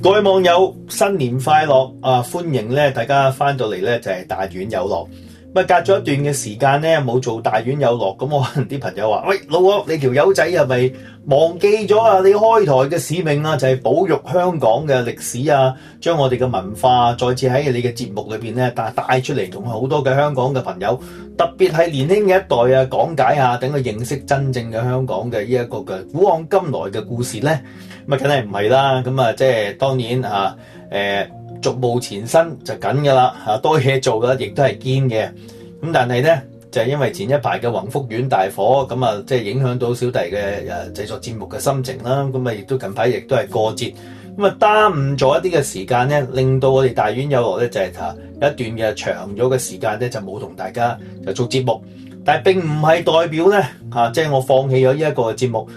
各位網友，新年快樂！歡迎咧大家翻到嚟咧就係大院有樂。隔咗一段嘅時間咧冇做大院有樂，咁我可能啲朋友話：喂，老王，你條友仔係咪忘記咗啊？你開台嘅使命啊，就係保育香港嘅歷史啊，將我哋嘅文化再次喺你嘅節目裏邊咧帶出嚟，同好多嘅香港嘅朋友，特別係年輕嘅一代啊，講解下，等佢認識真正嘅香港嘅呢一個嘅古往今來嘅故事咧。咁梗係唔係啦，咁即係當然逐步前身就緊噶啦，多嘢做啦，亦都係堅嘅。咁但係咧就係因為前一排嘅宏福苑大火，咁即係影響到小弟嘅製作節目嘅心情啦。咁亦都近排亦都係過節，咁耽誤咗一啲嘅時間咧，令到我哋大院有樂咧就係一段嘅長咗嘅時間咧就冇同大家就做節目。但係並唔係代表咧即係我放棄咗呢一個節目。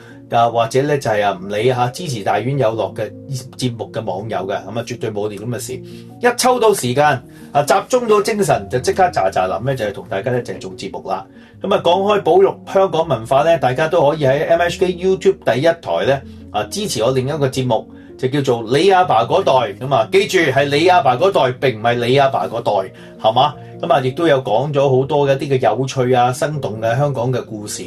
或者咧就係唔理支持大院有樂嘅節目嘅網友嘅，絕對冇啲咁嘅事。一抽到時間集中到精神，就即刻喳臨咧就係同大家咧就係做節目啦。講開保育香港文化咧，大家都可以喺 MHK YouTube 第一台咧支持我另一個節目，就叫做你阿爸嗰代。記住係你阿爸嗰代，並唔係你阿爸嗰代，係嘛？亦都有講咗好多嘅一啲嘅有趣生動嘅香港嘅故事。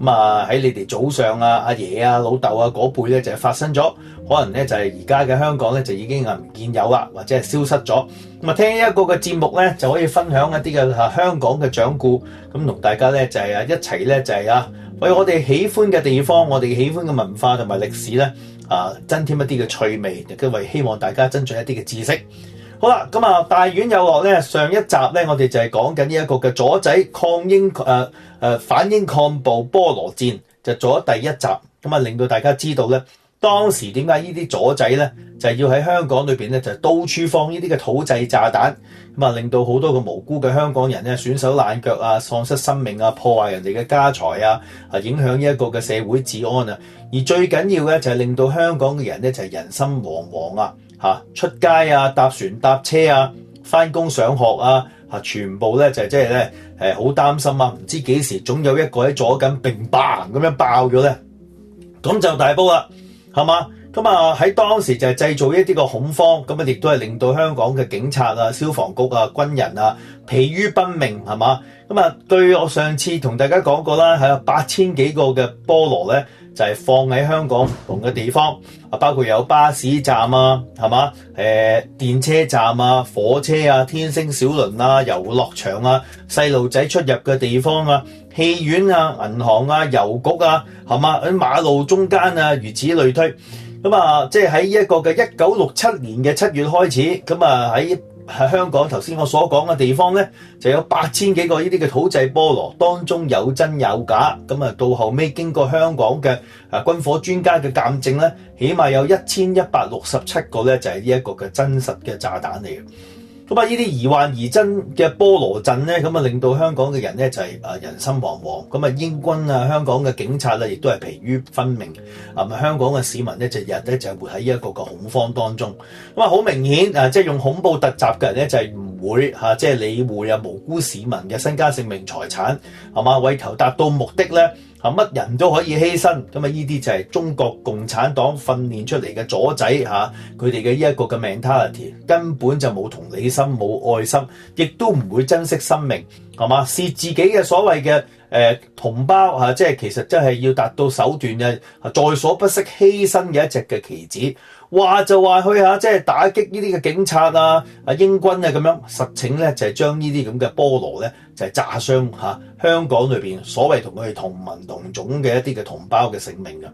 喺你哋早上阿爺老豆嗰輩咧就係發生咗，可能咧就係而家嘅香港咧就已經唔見有啦，或者係消失咗。聽一個嘅節目咧就可以分享一啲嘅香港嘅掌故，咁同大家咧就係一齊咧就係為我哋喜歡嘅地方，我哋喜歡嘅文化同埋歷史咧增添一啲嘅趣味，亦都為希望大家增進一啲嘅知識。好啦，大院有樂咧，上一集咧我哋就係講緊呢一個嘅左仔反英抗暴菠蘿戰，就做咗第一集，令到大家知道咧當時點解呢啲左仔咧就係要喺香港裏邊咧就到處放呢啲嘅土製炸彈，令到好多個無辜嘅香港人咧損手爛腳喪失生命破壞人哋嘅家財影響呢一個嘅社會治安而最緊要嘅就係令到香港嘅人咧就係人心惶惶出街搭船搭車返工上學全部咧就係即係咧好擔心唔知幾時總有一個喺左近砰砰咁樣爆咗咧，咁就大煲啦，係嘛？喺當時就係製造一啲個恐慌，亦都係令到香港嘅警察消防局軍人疲於奔命，係嘛？據我上次同大家講過啦，係8000幾個嘅菠蘿咧，就係放喺香港唔同嘅地方，包括有巴士站係嘛？電車站火車天星小輪遊樂場細路仔出入嘅地方戲院銀行郵局係嘛？喺馬路中間如此類推。即係喺一個嘅1967年嘅7月開始，喺香港頭先我所講嘅地方咧，就有8000幾個呢啲嘅土製菠蘿，當中有真有假。到後尾經過香港嘅軍火專家嘅鑑證咧，起碼有1167個咧就係呢一個嘅真實嘅炸彈嚟嘅。呢啲疑幻疑真嘅菠蘿陣咧，令到香港嘅人咧就係人心惶惶。英軍香港嘅警察亦都係疲於奔命。香港嘅市民咧就日咧就係活喺一個嘅恐慌當中。好明顯即係用恐怖突襲嘅人咧就係唔會即係理會無辜市民嘅身家性命財產，係嘛？為求達到目的咧，乜人都可以犧牲。呢啲就係中國共產黨訓練出嚟嘅左仔佢哋嘅呢一個嘅 mentality， 根本就冇同理心，冇愛心，亦都唔會珍惜生命，係嘛？視自己嘅所謂嘅同胞即係其實真係要達到手段嘅在所不惜犧牲嘅一隻嘅棋子。話就話去即係打擊呢啲嘅警察英軍咁樣，實情咧就係將呢啲咁嘅菠蘿咧就係炸傷香港裏邊所謂同佢哋同文同種嘅一啲嘅同胞嘅性命嘅。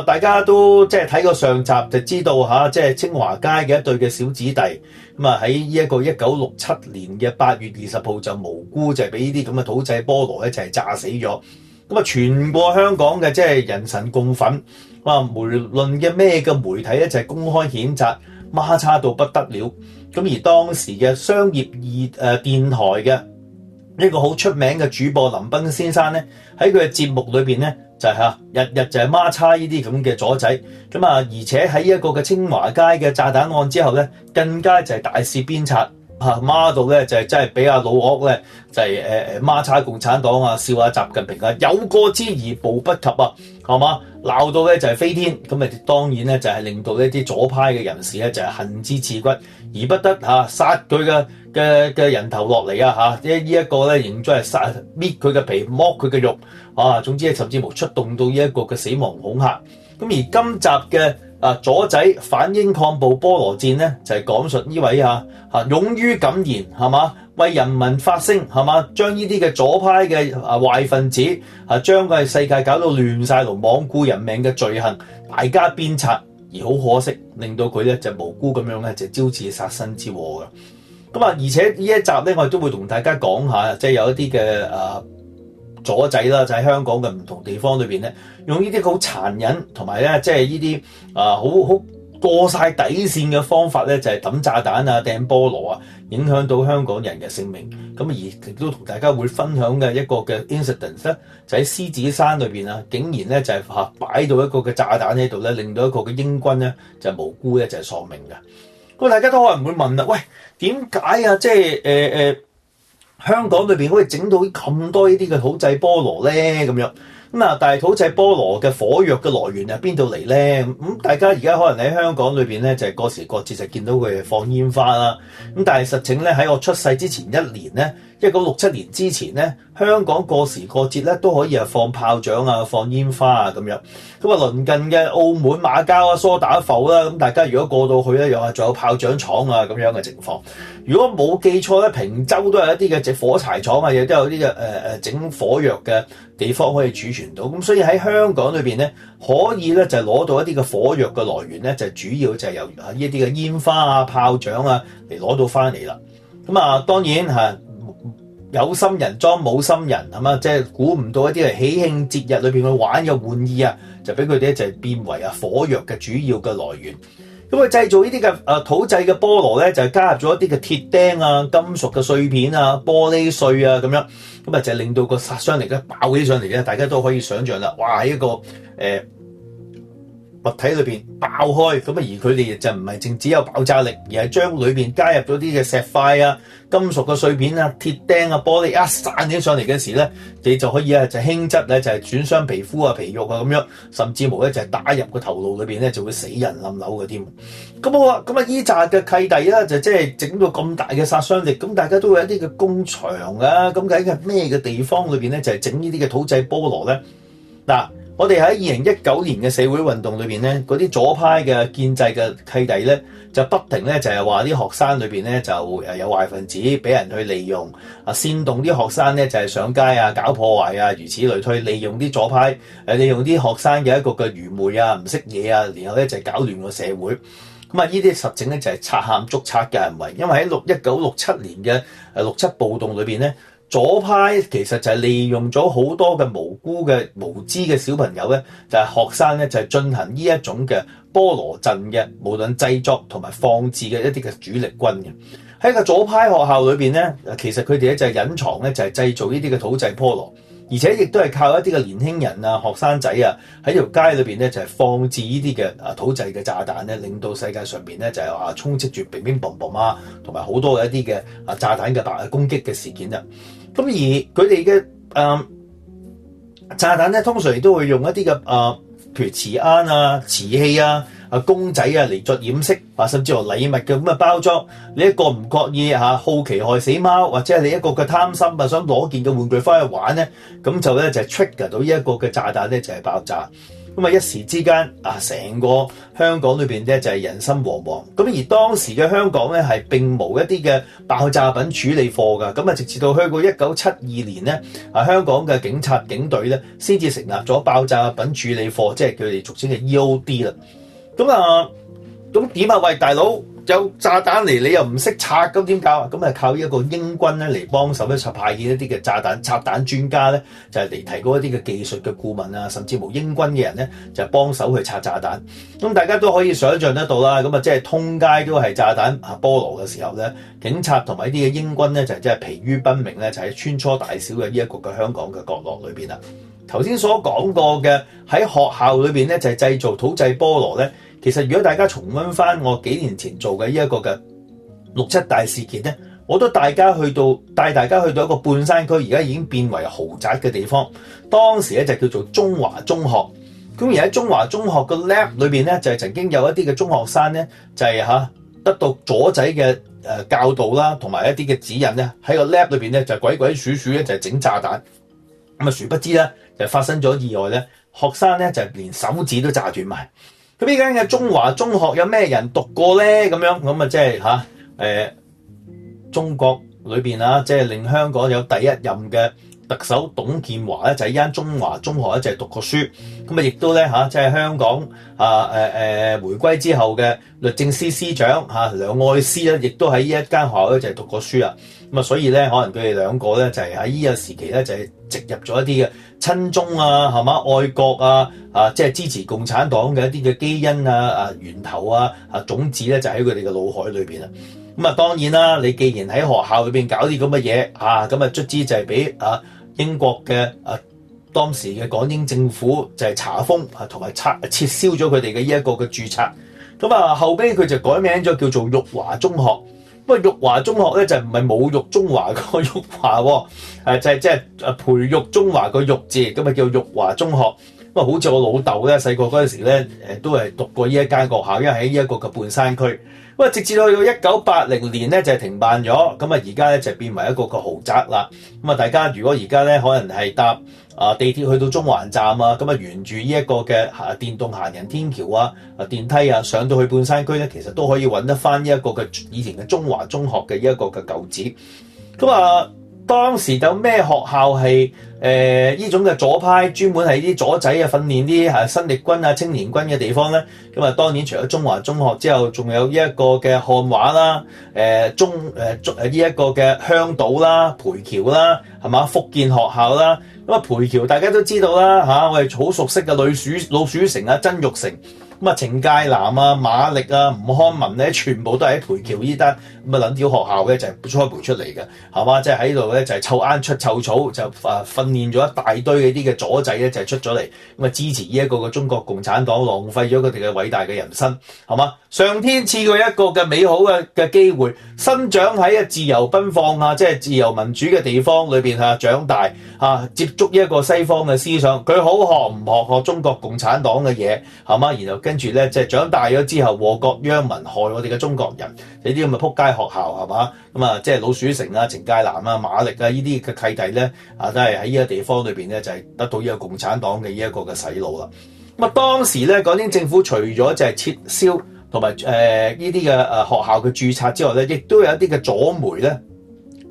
大家都即係睇過上集就知道即係清華街嘅一對嘅小子弟，喺呢一個1967年嘅8月20號就無辜就係俾呢啲咁嘅土製菠蘿咧就係炸死咗。全個香港嘅即係人神共憤。無論嘅咩嘅媒體咧就係公開譴責，孖叉到不得了。而當時嘅商業電台嘅一個好出名嘅主播林彬先生咧，喺佢嘅節目裏邊咧就係日日就係孖叉呢啲咁嘅左仔。而且喺一個嘅清華街嘅炸彈案之後咧，更加就係大肆鞭策，孖到咧就係真係俾阿老柯咧就係孖叉共產黨啊，笑下習近平啊，有過之而無不及啊，係嘛？鬧到咧就係飛天，咁啊當然咧就係令到呢啲左派嘅人士咧就係恨之刺骨，而不得殺佢嘅人頭落嚟啊嚇！呢一個咧認咗係殺搣佢嘅皮剝佢嘅肉啊，總之甚至乎出動到呢一個嘅死亡恐嚇。咁而今集嘅左仔反英抗暴菠蘿戰咧，就係講述呢位勇於敢言係嘛，為人民發聲係嘛，將呢啲嘅左派嘅壞分子將個世界搞到亂晒龍，罔顧人命嘅罪行，大家鞭策，而好可惜，令到佢咧就無辜咁樣咧就招致殺身之禍嘅。咁而且呢一集咧，我哋都會同大家講下，即係有一啲嘅左仔啦，就喺香港嘅唔同地方裏邊咧，用呢啲好殘忍同埋咧，即係呢啲好過晒底線嘅方法咧，就係抌炸彈啊、掟菠蘿啊，影響到香港人嘅性命。咁而亦都同大家會分享嘅一個嘅 incident 咧，就喺獅子山裏邊啊，竟然咧就係擺到一個嘅炸彈喺度咧，令到一個嘅英軍咧就無辜咧就係喪命嘅。咁大家都可能會問啦，喂，點解啊？即係香港裏邊可以整到咁多呢啲嘅土製菠蘿咧？咁樣咁但係土製菠蘿嘅火藥嘅來源係邊度嚟咧？咁大家而家可能喺香港裏邊咧，就係過時過節就見到佢放煙花啦。咁但係實情咧，喺我出世之前1年咧，1967年之前咧，香港過時過節咧都可以放炮仗啊、放煙花啊咁樣。咁鄰近嘅澳門馬交啊、梳打埠啦，咁大家如果過到去咧，又仲有炮仗廠啊咁樣嘅情況。如果冇記錯咧，坪洲都有一啲嘅火柴廠啊，亦都有啲嘅整火藥嘅地方可以儲存到。咁所以喺香港裏邊咧，可以咧就攞到一啲嘅火藥嘅來源咧，就主要就係由呢一啲嘅煙花啊、炮仗啊嚟攞到翻嚟啦。咁當然有心人裝冇心人係嘛，即係估唔到一啲係喜慶節日裏邊去玩嘅玩意啊，就俾佢哋就變為火藥嘅主要嘅來源。咁佢製造呢啲嘅土製嘅菠蘿咧，就加入咗一啲嘅鐵釘啊、金屬嘅碎片啊、玻璃碎啊咁樣，咁就令到個殺傷力咧爆起上嚟咧，大家都可以想象啦。哇！喺一個物體裏邊爆開，咁而佢哋就唔係淨只有爆炸力，而係將裏邊加入咗啲嘅石塊啊、金屬嘅碎片啊、鐵釘啊、玻璃一散起上嚟嘅時咧，你就可以就輕則咧就係損傷皮膚啊、皮肉啊咁樣，甚至乎咧就係打入個頭顱裏邊咧就會死人冧樓嘅添。咁好啦，依紮嘅契弟啦，就即係整到咁大嘅殺傷力，咁大家都會有一啲嘅工場啊，咁究竟係咩嘅地方裏邊咧就係整呢啲嘅土製菠蘿咧？嗱。我哋喺2019年嘅社會運動裏邊咧，嗰啲左派嘅建制嘅契弟咧，就不停咧就係話啲學生裏邊咧就有壞分子俾人去利用煽動啲學生咧就係上街啊、搞破壞啊，如此類推，利用啲左派利用啲學生嘅一個嘅愚昧啊、唔識嘢啊，然後咧就係搞亂個社會。咁呢啲實情咧就係賊喊捉賊嘅行為，因為喺1967年嘅6·7暴動裏邊咧。左派其實就係利用咗好多嘅無辜嘅無知嘅小朋友咧，就係學生咧，就係進行呢一種嘅菠蘿陣嘅，無論製作同埋放置嘅一啲嘅主力軍嘅。喺個左派學校裏邊咧，其實佢哋咧就係隱藏咧，就係製造呢啲嘅土製菠蘿，而且亦都係靠一啲嘅年輕人啊、學生仔啊喺條街裏邊咧就係放置呢啲嘅土製嘅炸彈咧，令到世界上邊咧就係話充斥住乒乒乓乓啊，同埋好多嘅一啲嘅炸彈嘅攻擊嘅事件啊。咁而佢哋嘅炸彈咧，通常亦都會用一啲嘅譬如瓷罌啊、瓷器啊、公仔啊嚟作掩飾，甚至乎禮物嘅咁嘅包裝。你一個唔覺意好奇害死貓，或者係你一個嘅貪心想攞件嘅玩具翻去玩咧，咁就咧就係 trigger 到呢一個嘅炸彈咧就係爆炸。咁一時之間成個香港裏邊咧就係人心惶惶。咁而當時嘅香港咧係並無一啲嘅爆炸品處理課㗎。咁直至到去過1972年咧，香港嘅警察警隊咧先至成立咗爆炸品處理課，即係佢哋俗稱嘅 EOD 啦。咁點啊？喂，大佬！有炸彈嚟，你又唔識拆，咁點搞啊？咁靠一個英軍咧嚟幫手咧，就派遣一啲嘅炸彈拆彈專家咧，就係嚟提供一啲嘅技術嘅顧問啊，甚至乎英軍嘅人咧就幫手去拆炸彈。咁大家都可以想象得到啦。咁即係通街都係炸彈菠蘿嘅時候咧，警察同埋呢啲嘅英軍咧就真係疲於奔命咧，就喺穿梭大小嘅呢一個嘅香港嘅角落裏邊啦。頭先所講過嘅喺學校裏邊咧就係製造土製菠蘿咧。其實如果大家重溫翻我幾年前做嘅呢一個嘅6·7大事件咧，我都帶大家去到一個半山區，而家已經變為豪宅嘅地方。當時咧就叫做中華中學。咁而喺中華中學嘅 lab 裏邊咧，就係曾經有一啲嘅中學生咧，就係得到左仔嘅教導啦，同埋一啲嘅指引咧，喺個 lab 裏邊咧就鬼鬼祟祟咧就係整炸彈。咁啊，殊不知咧就發生咗意外咧，學生咧就連手指都炸斷埋。咁呢間嘅中華中學有咩人讀過咧？咁啊，即係中國裏邊即係令香港有第一任嘅特首董建華咧，就喺呢間中華中學咧就係讀過書。咁啊，亦都咧即係香港回歸之後嘅律政司司長梁愛詩咧，亦都喺呢一間學校咧就係讀過書啦。咁啊，所以咧可能佢哋兩個咧就係喺呢個時期咧就係植入咗一啲嘅親中係嘛愛國即係支持共產黨嘅一啲嘅基因源頭種子咧就喺佢哋嘅腦海裏邊啦。咁啊，當然啦，你既然喺學校裏邊搞啲咁嘅嘢咁啊，卒之就係俾英國嘅當時嘅港英政府就係查封同埋撤銷咗佢哋嘅呢一個嘅註冊。咁啊，後尾佢就改名咗叫做玉華中學。咁啊，玉華中學咧就唔係侮辱中華個玉華就係即係培育中華個育字，咁啊叫玉華中學。咁啊，好似我老豆咧細個嗰陣時咧都係讀過呢一間學校，因為喺呢一個嘅半山區。咁啊，直至到1980年咧就係停辦咗，咁啊而家咧就變為一個個豪宅啦。咁啊，大家如果而家咧可能係搭地鐵去到中環站咁啊沿住呢一個嘅電動行人天橋電梯上到去半山區咧，其實都可以揾得翻呢一個嘅以前嘅中華中學嘅呢一個嘅舊址。咁當時有咩學校係呢種嘅左派，專門係啲左仔訓練啲新力軍青年軍嘅地方咧？咁啊，當然除咗中華中學之後，仲有呢一個嘅漢華啦，呢一個嘅香島啦、培僑啦，係嘛？福建學校啦，咁培僑大家都知道啦我哋好熟悉嘅老鼠城曾鈺成。咁程介南馬力吳康文咧，全部都係喺培僑呢單咁兩條學校咧，就係栽培出嚟嘅，係嘛？即係喺度咧，就係臭罌出臭草，就訓練咗一大堆嗰啲嘅左仔咧，就係出咗嚟咁支持呢一個嘅中國共產黨，浪費咗佢哋嘅偉大嘅人生，係嘛？上天賜佢一個嘅美好嘅機會，生長喺自由奔放即係自由民主嘅地方裏邊長大接觸呢一個西方嘅思想，佢好學唔學中國共產黨嘅嘢，係嘛？然後跟住咧，即係長大咗之後，禍國殃民，害我哋嘅中國人，呢啲咁嘅撲街學校係嘛？咁即係老鼠城程介南馬力呢啲嘅契弟咧都係喺呢個地方裏邊咧，就係得到呢個共產黨嘅呢一個嘅洗腦啦。咁當時咧，港英政府除咗就係撤銷同埋呢啲嘅學校嘅註冊之外咧，亦都有一啲嘅左媒咧。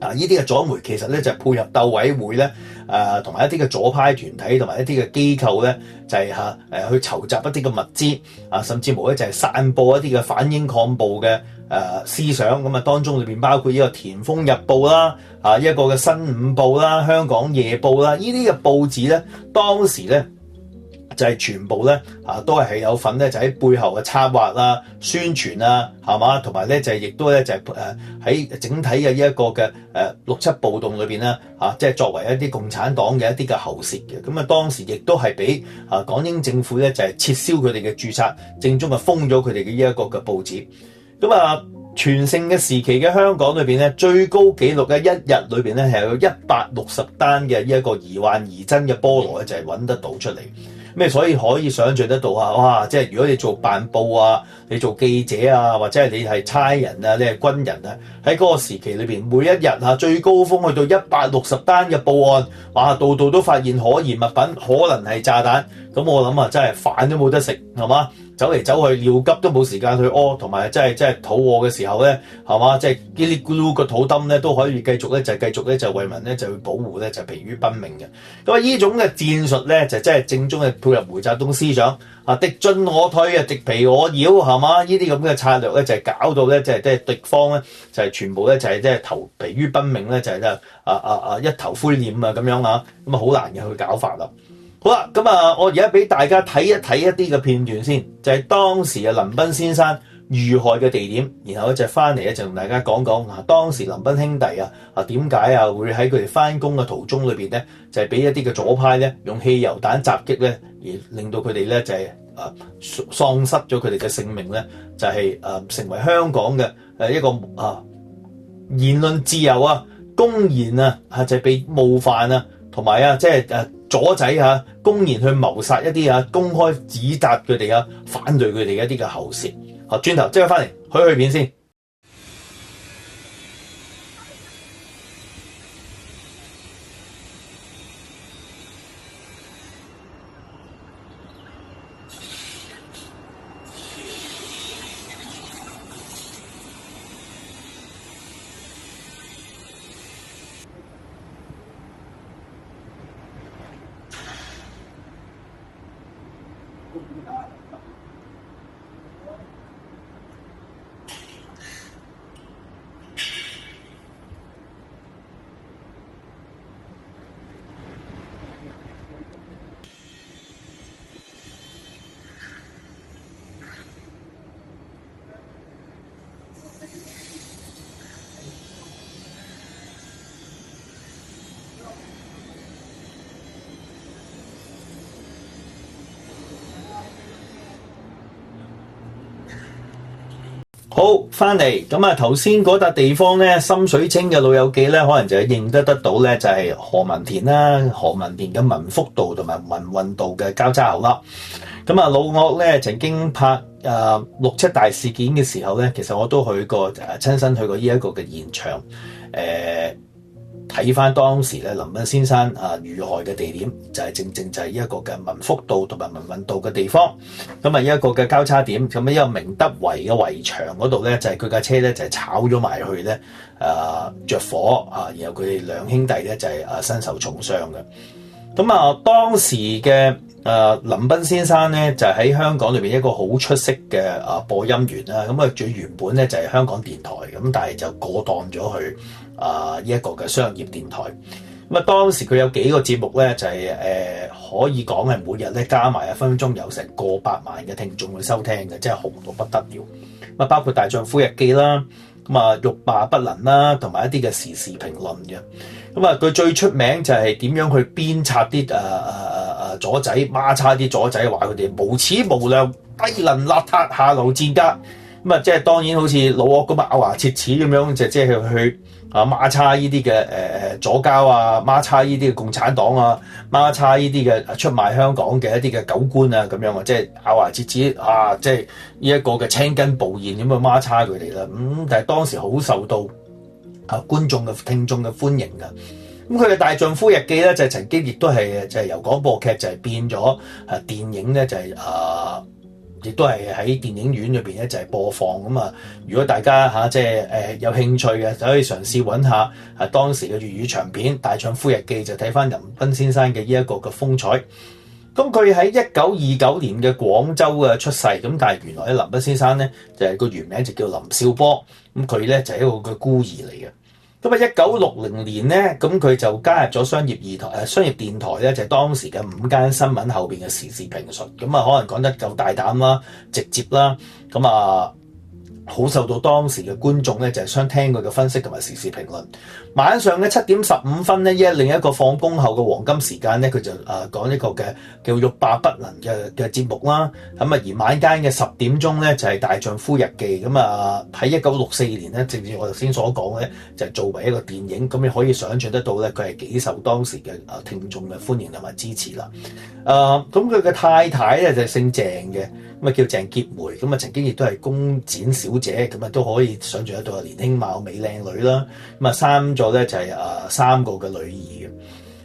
呢啲嘅左媒其實咧就係配合鬥委會咧，同埋一啲嘅左派團體同埋一啲嘅機構咧，就係去籌集一啲嘅物資甚至乎咧就係散播一啲嘅反英抗暴嘅思想。咁當中裏邊包括呢個《田豐日報》啦，一個嘅《新午報》啦，《香港夜報》啦，呢啲嘅報紙咧，當時咧。就係全部咧都係有份咧，就喺背後嘅策劃宣傳係嘛，同埋咧就係亦都咧就係喺整體嘅呢一個嘅六七暴動裏邊咧即係作為一啲共產黨嘅一啲嘅喉舌嘅。咁當時亦都係俾港英政府咧就係撤銷佢哋嘅註冊，正宗封咗佢哋嘅呢一個嘅報紙。咁全盛嘅時期嘅香港裏邊咧，最高紀錄嘅一日裏邊咧係有160單嘅呢一個疑幻疑真嘅菠蘿咧，就係揾得到出嚟。所以可以想象得到哇！即係如果你做辦報你做記者或者係你係差人你係軍人喺嗰個時期裏邊，每一日最高峰去到160單嘅報案，哇！度度都發現可疑物品，可能係炸彈。咁我諗真係飯都冇得食，係嘛？走嚟走去尿急都冇時間去屙，同埋真係肚餓嘅時候咧，係嘛？即係嘰哩咕嚕個肚墩咧都可以繼續咧就為民咧就去保護咧就疲於奔命嘅。咁呢種嘅戰術咧就真係正宗嘅配合毛澤東思想敵進我退敵疲我擾，係嘛？呢啲咁嘅策略咧就係搞到咧即係敵方咧就係全部咧就係即係疲於奔命咧就係一頭灰臉咁樣咁啊好難嘅去搞法啦。好啦，咁我而家俾大家睇一啲嘅片段先，就係當時嘅林彬先生遇害嘅地點，然後咧就翻嚟咧就同大家講講當時林彬兄弟點解會喺佢哋翻工嘅途中裏邊咧，就係俾一啲嘅左派咧用汽油彈襲擊咧，而令到佢哋咧就係喪失咗佢哋嘅性命咧，就係成為香港嘅一個言論自由啊，公然就係被冒犯啊，同埋即係阻止公然去謀殺一啲公開指責佢哋反對佢哋一啲嘅喉舌。好，轉頭即刻翻嚟去片先。好，翻嚟咁啊！頭先嗰笪地方咧，深水清嘅老友記咧，可能就認得到咧，就係何文田啦，何文田嘅文福道同埋文運道嘅交叉口啦。咁啊，老岳咧曾經拍6·7大事件嘅時候咧，其實我都去過親身去過呢一個嘅現場，睇翻當時咧林彬先生遇害嘅地點，就係正正就係呢一個嘅文福道同埋文運道嘅地方。咁啊，呢一個嘅交叉點，咁呢一個明德圍嘅圍牆嗰度咧，就係佢架車咧就係炒咗埋去咧，着火然後佢哋兩兄弟咧就係身受重傷嘅。咁啊，當時嘅林彬先生咧就喺香港裏邊一個好出色嘅播音員啦。咁啊，最原本咧就係香港電台，咁但係就過檔咗去呢一個嘅商業電台。咁啊，當時佢有幾個節目咧，就係可以講係每日咧加埋分分鐘有成過百萬嘅聽眾去收聽嘅，即係紅到不得了。咁啊，包括《大丈夫日記》啦，咁啊欲罷不能啦，同埋一啲嘅時事評論嘅。咁啊，佢最出名就係點樣去鞭策啲左仔孖叉啲左仔，話佢哋無恥無良、低能邋遢、下流賤格。咁啊，即係當然好似老岳咁咬牙切齒咁樣，就即係去孖叉呢啲嘅左膠孖叉呢啲嘅共產黨孖叉呢啲嘅出賣香港嘅一啲嘅狗官咁樣即係咬牙切齒即係呢一個嘅青筋暴現咁孖叉佢哋啦。但係當時好受到觀眾嘅聽眾嘅歡迎㗎。咁佢嘅《大丈夫日記》咧就係曾經亦都係就係由廣播劇就係變咗電影咧，就係亦都係喺電影院裏邊咧就係播放。咁啊，如果大家即係有興趣嘅，就可以嘗試揾下當時嘅粵語長片《大丈夫日記》，就睇翻林彬先生嘅呢一個嘅風采。咁佢喺1929年嘅廣州出世，咁但係原來咧林彬先生咧就係個原名就叫林少波，咁佢咧就係一個嘅孤兒嚟嘅。咁啊，1960年咧，咁佢就加入咗商業電台咧，就係當時嘅午間新聞後邊嘅時事評述。咁啊，可能講得夠大膽啦、直接啦，咁啊，好受到當時嘅觀眾咧就係想聽佢嘅分析同埋時事評論。晚上嘅7:15咧，另一個放工後嘅黃金時間咧，佢就講一個嘅叫欲罷不能嘅節目啦。咁啊，而晚間嘅10點鐘咧就係《大丈夫日記》。咁啊，喺1964年咧，正如我頭先所講嘅咧，就係作為一個電影。咁你可以想象得到咧，佢係幾受當時嘅聽眾嘅歡迎同埋支持啦。咁佢嘅太太咧就係姓鄭嘅，咁啊叫鄭潔梅。咁啊曾經亦都係工展小姐，咁啊都可以想象得到年輕貌美靚女啦。咁啊生咗咧就係3個嘅女兒嘅。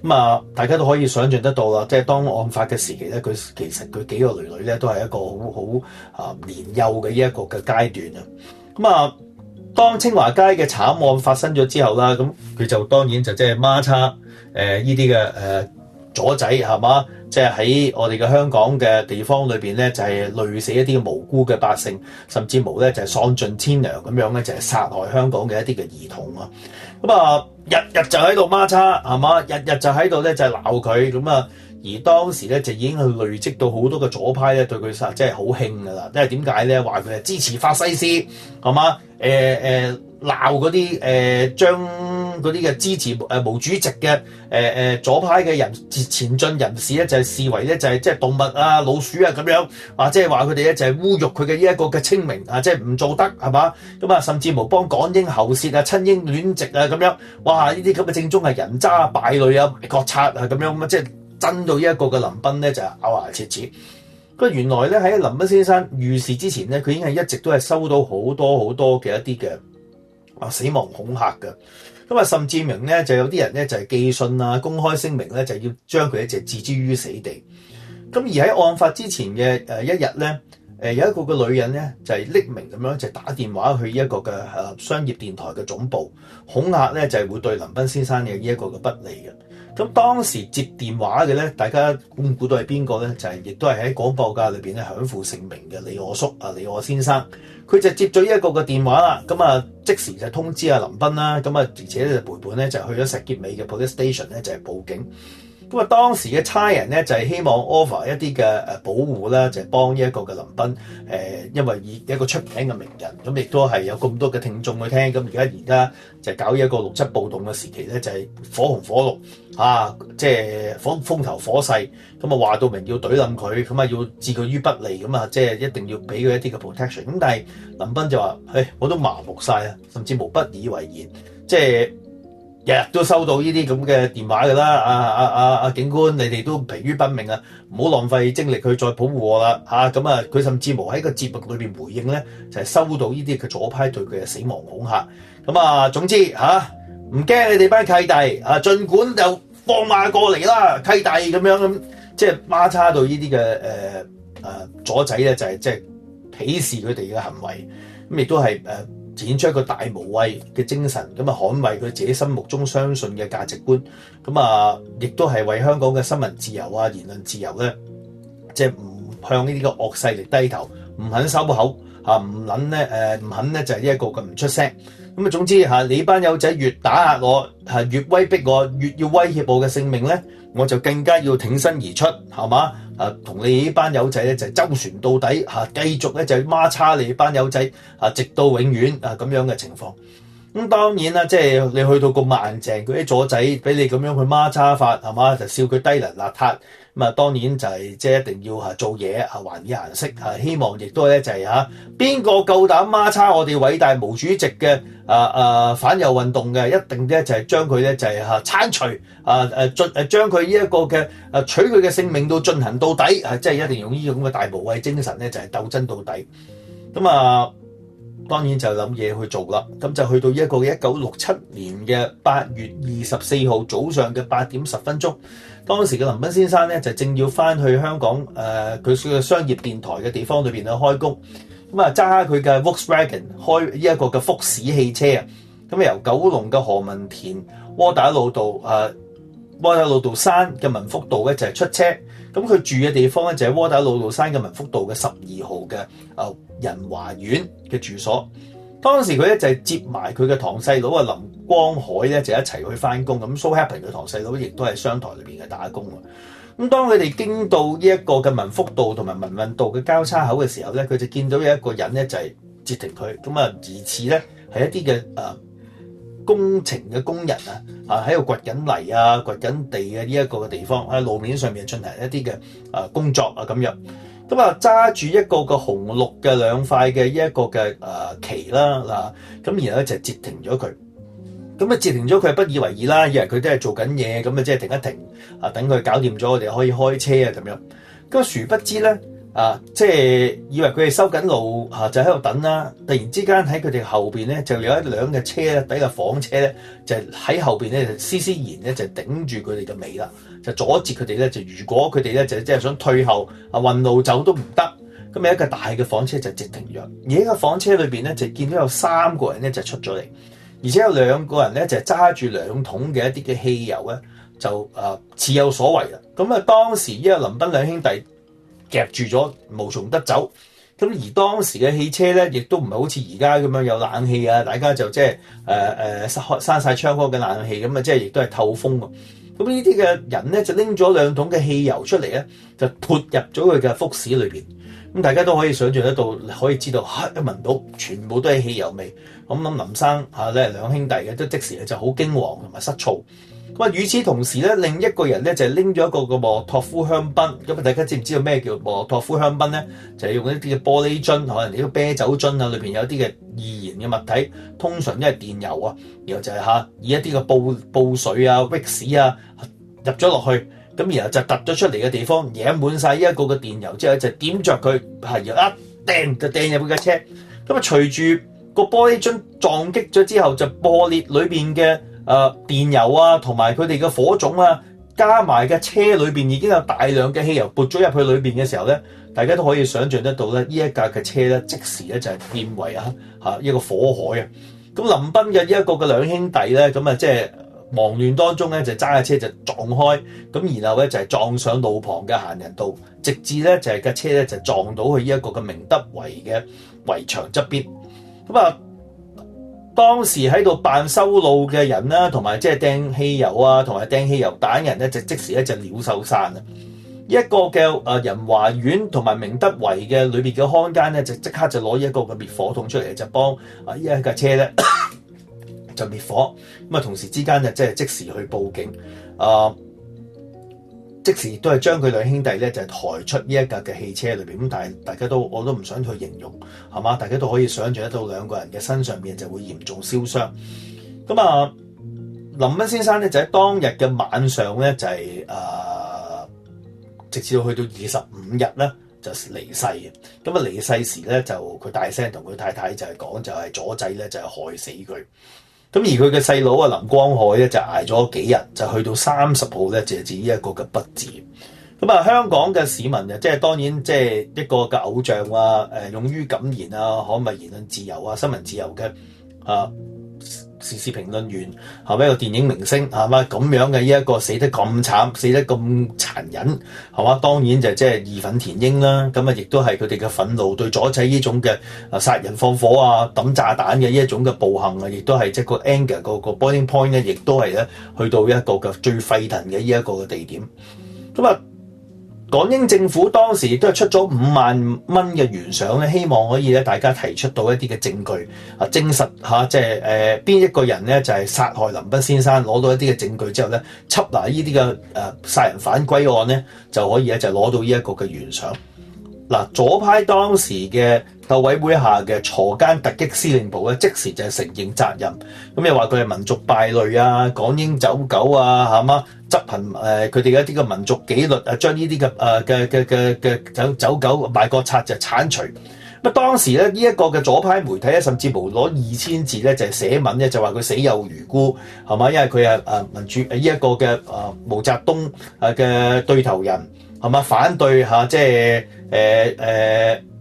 咁啊大家都可以想象得到啦，即係當案發嘅時期咧，其實佢幾個女女咧都係一個好年幼嘅呢一個嘅階段啊。咁啊當清華街嘅慘案發生咗之後啦，咁佢就當然就即係孖叉呢啲嘅左仔係嘛，即係喺我哋嘅香港嘅地方裏邊咧，就係累死一啲無辜嘅百姓，甚至無咧就係喪盡天良咁樣咧，就係殺害香港嘅一啲嘅兒童啊！咁啊，日日就喺度孖叉係嘛，日日就喺度咧就係鬧佢咁啊！而當時咧就已經去累積到好多嘅左派咧對佢殺即係好興㗎啦，因為點解咧話佢係支持法西斯係嘛？鬧嗰啲將嗰啲嘅支持毛主席嘅左派嘅人前進人士咧，就係視為咧就係即係動物啊、老鼠啊咁樣，即係話佢哋咧就係侮辱佢嘅呢一個嘅清明即係唔做得係嘛？咁啊，甚至無幫港英喉舌啊、親英戀殖啊咁樣，哇！呢啲咁嘅正宗係人渣敗類啊、國賊啊咁樣，咁即係憎到呢一個嘅林彬咧就係咬牙切齒。佢原來咧喺林彬先生遇事之前咧，佢已經係一直都係收到好多嘅一啲嘅死亡恐嚇嘅。咁啊，甚至明咧就有啲人咧就係寄信啊、公開聲明咧，就要將佢一直置之於死地。咁而喺案發之前嘅一日咧，有一個嘅女人咧就係匿名咁樣就打電話去一個嘅商業電台嘅總部，恐嚇咧就係會對林彬先生嘅呢一個嘅不利嘅。咁當時接電話嘅咧，大家估唔估到係邊個咧？就係亦都係喺廣播界裏邊咧享負盛名嘅李我叔李我先生，佢就接咗呢一個嘅電話啦。咁啊，即時就通知林彬啦。咁啊，而且咧陪伴咧就去咗石硤尾嘅 police station 咧就係報警。咁啊，當時嘅差人咧就係希望 offer 一啲嘅保護啦，就係幫呢一個嘅林彬因為以一個出名嘅名人，咁亦都係有咁多嘅聽眾去聽。咁而家就係搞一個6·7暴動嘅時期咧，就係火紅火綠即係風頭火勢。咁啊話到明要懟冧佢，咁啊要置佢於不利，咁啊即係一定要俾佢一啲嘅 protection。咁但係林彬就話：我都麻木晒啊，甚至無不以為然，即係。日日都收到呢啲咁嘅電話㗎啦，警官，你哋都疲於奔命啊，唔好浪費精力去再保護我啦，咁啊，佢甚至無喺個節目裏邊回應咧，就係收到呢啲嘅左派對佢嘅死亡恐嚇，咁啊，總之唔驚你哋班契弟儘管就放馬過嚟啦，契弟咁，即係孖叉到呢啲嘅左仔咧，就係即係鄙視佢哋嘅行為，咁亦都係展出一個大無畏嘅精神，咁啊捍衛佢自己心目中相信嘅價值觀，咁啊亦都係為香港嘅新聞自由言論自由咧，即係唔向呢啲嘅惡勢力低頭，唔肯收口唔肯咧就係呢一個咁唔出聲。咁啊總之你班友仔越打壓我越威逼我，越要威脅我嘅性命咧，我就更加要挺身而出，係嘛？同你呢班友仔咧就周旋到底繼續咧就孖叉你班友仔直到永遠咁樣嘅情況。咁當然啦，即係你去到咁硬淨，嗰啲左仔俾你咁樣去孖叉法，係嘛？就笑佢低能邋遢。咁當然就係即係一定要做嘢還以顏色希望亦都咧就係邊個夠膽孖叉我哋偉大毛主席嘅反右運動嘅，一定咧就係將佢咧就係剷除將佢呢一個嘅取佢嘅性命到進行到底，即係一定用呢種嘅大無畏精神咧就係鬥爭到底。咁當然就諗嘢去做啦。咁就去到一個1967年嘅8月24號早上嘅8點10分鐘，當時嘅林彬先生咧就正要翻去香港佢嘅商業電台嘅地方裏邊去開工，咁揸佢嘅 Volkswagen 開呢一個嘅福士汽車咁由九龍嘅何文田窩打老道山嘅民福道咧就係出車，咁佢住嘅地方咧就係窩打老道山嘅民福道嘅12號嘅仁華苑嘅住所。當時佢咧就係接埋佢嘅堂細佬林光海咧就一齊去翻工，咁 so happen 佢堂細佬亦都係商台裏邊嘅打工。咁當佢哋經到呢一個嘅民福道同埋民運道嘅交叉口嘅時候咧，佢就見到有一個人咧就係截停佢，咁疑似咧係一啲嘅工程嘅工人喺度掘緊泥掘緊地嘅呢一個嘅地方喺路面上面進行一啲嘅工作咁樣。咁揸住一個嘅紅綠嘅兩塊嘅呢一個嘅旗啦咁然後咧就截停咗佢。咁截停咗佢係不以為意啦，以為佢都係做緊嘢，咁即係停一停等佢搞掂咗，我哋可以開車咁樣。咁殊不知咧即係以為佢哋收緊路就喺度等啦。突然之間喺佢哋後邊咧就有一輛嘅車咧，底個房車咧就喺後邊咧就施然咧就頂住佢哋嘅尾啦，就阻截佢哋咧。就如果佢哋咧就即係想退後運路走都唔得。咁有一個大嘅房車就截停咗，而喺個房車裏邊咧就見到有3個人咧就出咗嚟。而且有2個人咧就揸住2桶嘅一啲嘅汽油咧，就似有所為啦。咁當時呢個林彬兩兄弟夾住咗，無從得走。咁而當時嘅汽車咧，亦都唔係好似而家咁樣有冷氣大家就即係閂晒窗嗰嘅冷氣，咁即係亦都係透風。咁呢啲嘅人咧就拎咗2桶嘅汽油出嚟咧，就潑入咗佢嘅福士裏邊。咁大家都可以想象得到，可以知道一聞到全部都係汽油味。咁林生咧2兄弟嘅都即時就好驚惶同埋失措。咁啊，與此同時咧，另一個人咧就拎咗一個莫托夫香檳。咁啊，大家知唔知道咩叫莫托夫香檳咧？就係用一啲嘅玻璃樽，可能呢個啤酒樽啊，裏邊有啲嘅易燃嘅物體，通常都係電油啊。然後就係以一啲嘅布水啊、Vicks 啊入咗落去，咁然後就突咗出嚟嘅地方惹滿晒呢一個嘅電油之後，就點着佢，然後一掟就掟入佢架車。咁啊，隨住個玻璃樽撞擊咗之後，就破裂裏邊嘅電油啊，同埋佢哋嘅火種啊，加埋嘅車裏邊已經有大量嘅汽油撥咗入去裏邊嘅時候咧，大家都可以想象得到咧，呢一架嘅車咧即時咧就係變為一個火海啊！咁林彬嘅呢一個嘅2兄弟咧，咁啊即係忙亂當中咧就揸架車就撞開，咁然後咧就係撞上路旁嘅行人道，直至咧就係架車咧就撞到去呢一個嘅明德圍嘅圍牆側邊。咁啊，當時喺度扮修路嘅人啦，同埋即係掟汽油啊，同埋掟汽油彈嘅人咧，就即時咧就鳥獸散啊！一個嘅仁華苑同埋明德圍嘅裏邊嘅看更咧，就即刻就攞一個嘅滅火筒出嚟，就幫呢一架車咧就滅火。咁啊，同時之間就即時去報警，即時都係將佢2兄弟咧就抬出呢一架嘅汽車裏邊。咁但係大家我都唔想去形容，係嘛？大家都可以想象得到2個人嘅身上面就會嚴重燒傷。咁啊，林彬先生咧就喺當日嘅晚上咧就係直至到去到25日咧就離世嘅。咁啊，離世時咧就佢大聲同佢太太就係講，就係左仔咧就係害死佢。咁而佢嘅細佬林光海咧就捱咗幾日，就去到30號咧就至呢一個嘅不治。咁啊，香港嘅市民即係當然即係一個嘅偶像啊，勇於敢言啊，可唔可以言論自由啊，新聞自由嘅時事評論員，係咪一個電影明星，係嘛咁樣嘅呢一個死得咁慘，死得咁殘忍，係嘛？當然就即係義憤填膺啦。咁啊，亦都係佢哋嘅憤怒對左仔呢種嘅殺人放火啊、抌炸彈嘅呢一種嘅暴行啊，亦都係即係個 anger 個 boiling point 咧，亦都係咧去到一個嘅最沸騰嘅呢一個嘅地點。咁啊，港英政府當時亦都係出咗5萬蚊嘅懸賞咧，希望可以咧大家提出到一啲嘅證據證實即係邊一個人咧就係殺害林彬先生，攞到一啲嘅證據之後咧，緝拿呢啲嘅殺人犯歸案咧，就可以咧就攞到呢一個嘅懸賞。嗱，左派當時嘅鬥委會下嘅鋤奸突擊司令部咧，即時就係承認責任。咁又話佢係民族敗類啊，港英走狗啊，係嘛？執行佢哋一啲嘅民族紀律啊，將呢啲嘅走狗賣國賊就剷除。咁當時咧呢一個嘅左派媒體咧，甚至乎攞2000字咧就係寫文咧，就話佢死有餘辜，係嘛？因為佢係民主呢一個嘅毛澤東嘅對頭人，係嘛？反對即係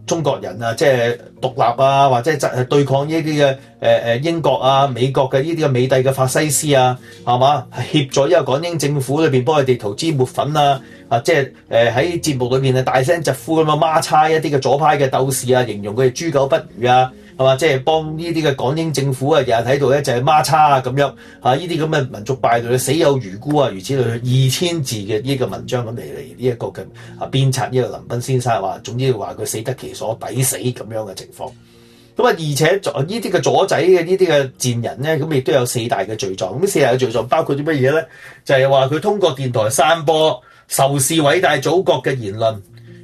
中國人啊，即係獨立啊，或者係對抗呢啲嘅英國啊、美國嘅呢啲嘅美帝嘅法西斯啊，係嘛？協助呢個港英政府裏邊幫佢哋塗脂抹粉啊，即係喺節目裏邊啊大聲疾呼咁啊，孖叉一啲嘅左派嘅鬥士啊，形容佢哋豬狗不如啊，係嘛？即係幫呢啲嘅港英政府啊，日日喺度咧就係孖叉啊咁樣呢啲咁嘅民族敗類死有餘辜啊，如此類推2000字嘅呢個文章咁嚟呢一個嘅鞭策呢個林彬先生話，總之話佢死得其所，抵死咁樣嘅情況。咁而且呢啲嘅左仔嘅呢啲嘅賤人咧，咁亦都有4大嘅罪狀。咁4大嘅罪狀包括啲乜嘢咧？就係話佢通過電台散播仇視偉大祖國嘅言論。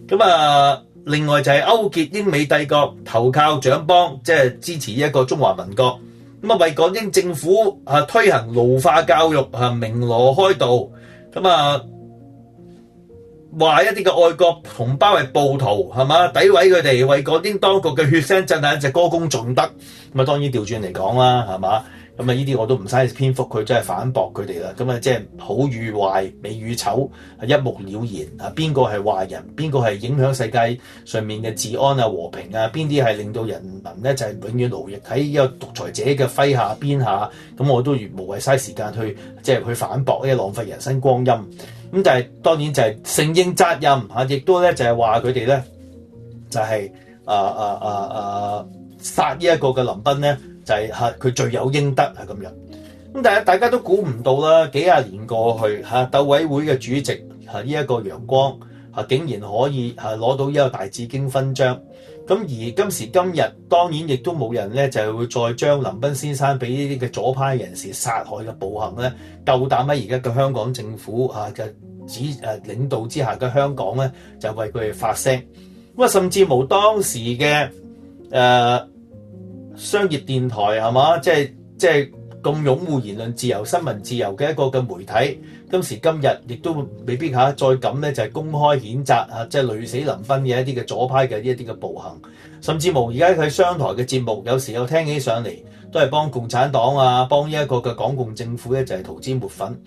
咁另外就係勾結英美帝國，投靠蔣幫，即係支持一個中華民國。為港英政府推行奴化教育，鳴鑼開道。話一啲嘅愛國同胞係暴徒，係嘛？詆毀佢哋，為港英當局嘅血腥鎮壓就歌功頌德。當然調轉嚟講啦，係嘛？呢啲我都唔嘥篇幅，佢真係反駁佢哋啦。即係好與壞、美與醜係一目了然。邊個係壞人？邊個係影響世界上面嘅治安啊、和平啊？邊啲係令到人民咧就係永遠奴役喺呢個獨裁者嘅麾下邊下？我都無謂嘥時間去反駁，浪費人生光陰。就係當然就係承認責任，亦都咧就係話佢哋咧就係殺呢一個嘅林彬咧，就係佢罪有應得係咁樣。咁大家都估唔到啦，幾廿年過去鬥委會嘅主席呢一個楊光竟然可以攞到一個大紫荊勳章。咁而今時今日，當然亦都冇人咧就係會再將林彬先生俾呢啲嘅左派人士殺害嘅暴行咧，夠膽喺而家嘅香港政府嘅領導之下嘅香港咧，就為佢哋發聲。咁甚至無當時嘅商業電台係嘛，即係咁擁護言論自由、新聞自由嘅一個嘅媒體，今時今日亦都未必再咁咧，就係公開譴責即係累死林彬嘅一啲嘅左派嘅呢一啲嘅暴行，甚至無而家佢商台嘅節目，有時候聽起上嚟都係幫共產黨幫呢一個嘅港共政府咧，就係塗脂抹粉。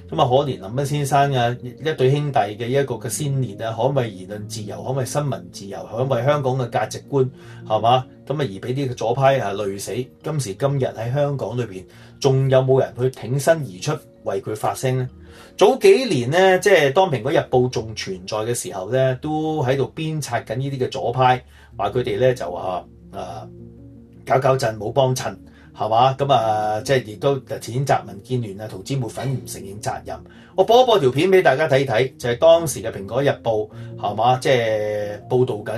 咁可憐林彬先生一對兄弟嘅一個嘅先烈捍衛言論自由、捍衛新聞自由、捍衛香港嘅價值觀，係嘛？咁而俾啲左派累死。今時今日喺香港裏邊，仲有冇人去挺身而出為佢發聲呢？早幾年呢，即係當《蘋果日報》仲存在嘅時候咧，都喺度鞭策緊呢啲嘅左派，話佢哋咧就搞震冇幫襯。係嘛？咁即係亦都譴責民建聯塗脂抹粉，唔承認責任。我播一播條片俾大家睇睇，就係當時嘅《蘋果日報》係嘛，即係報導緊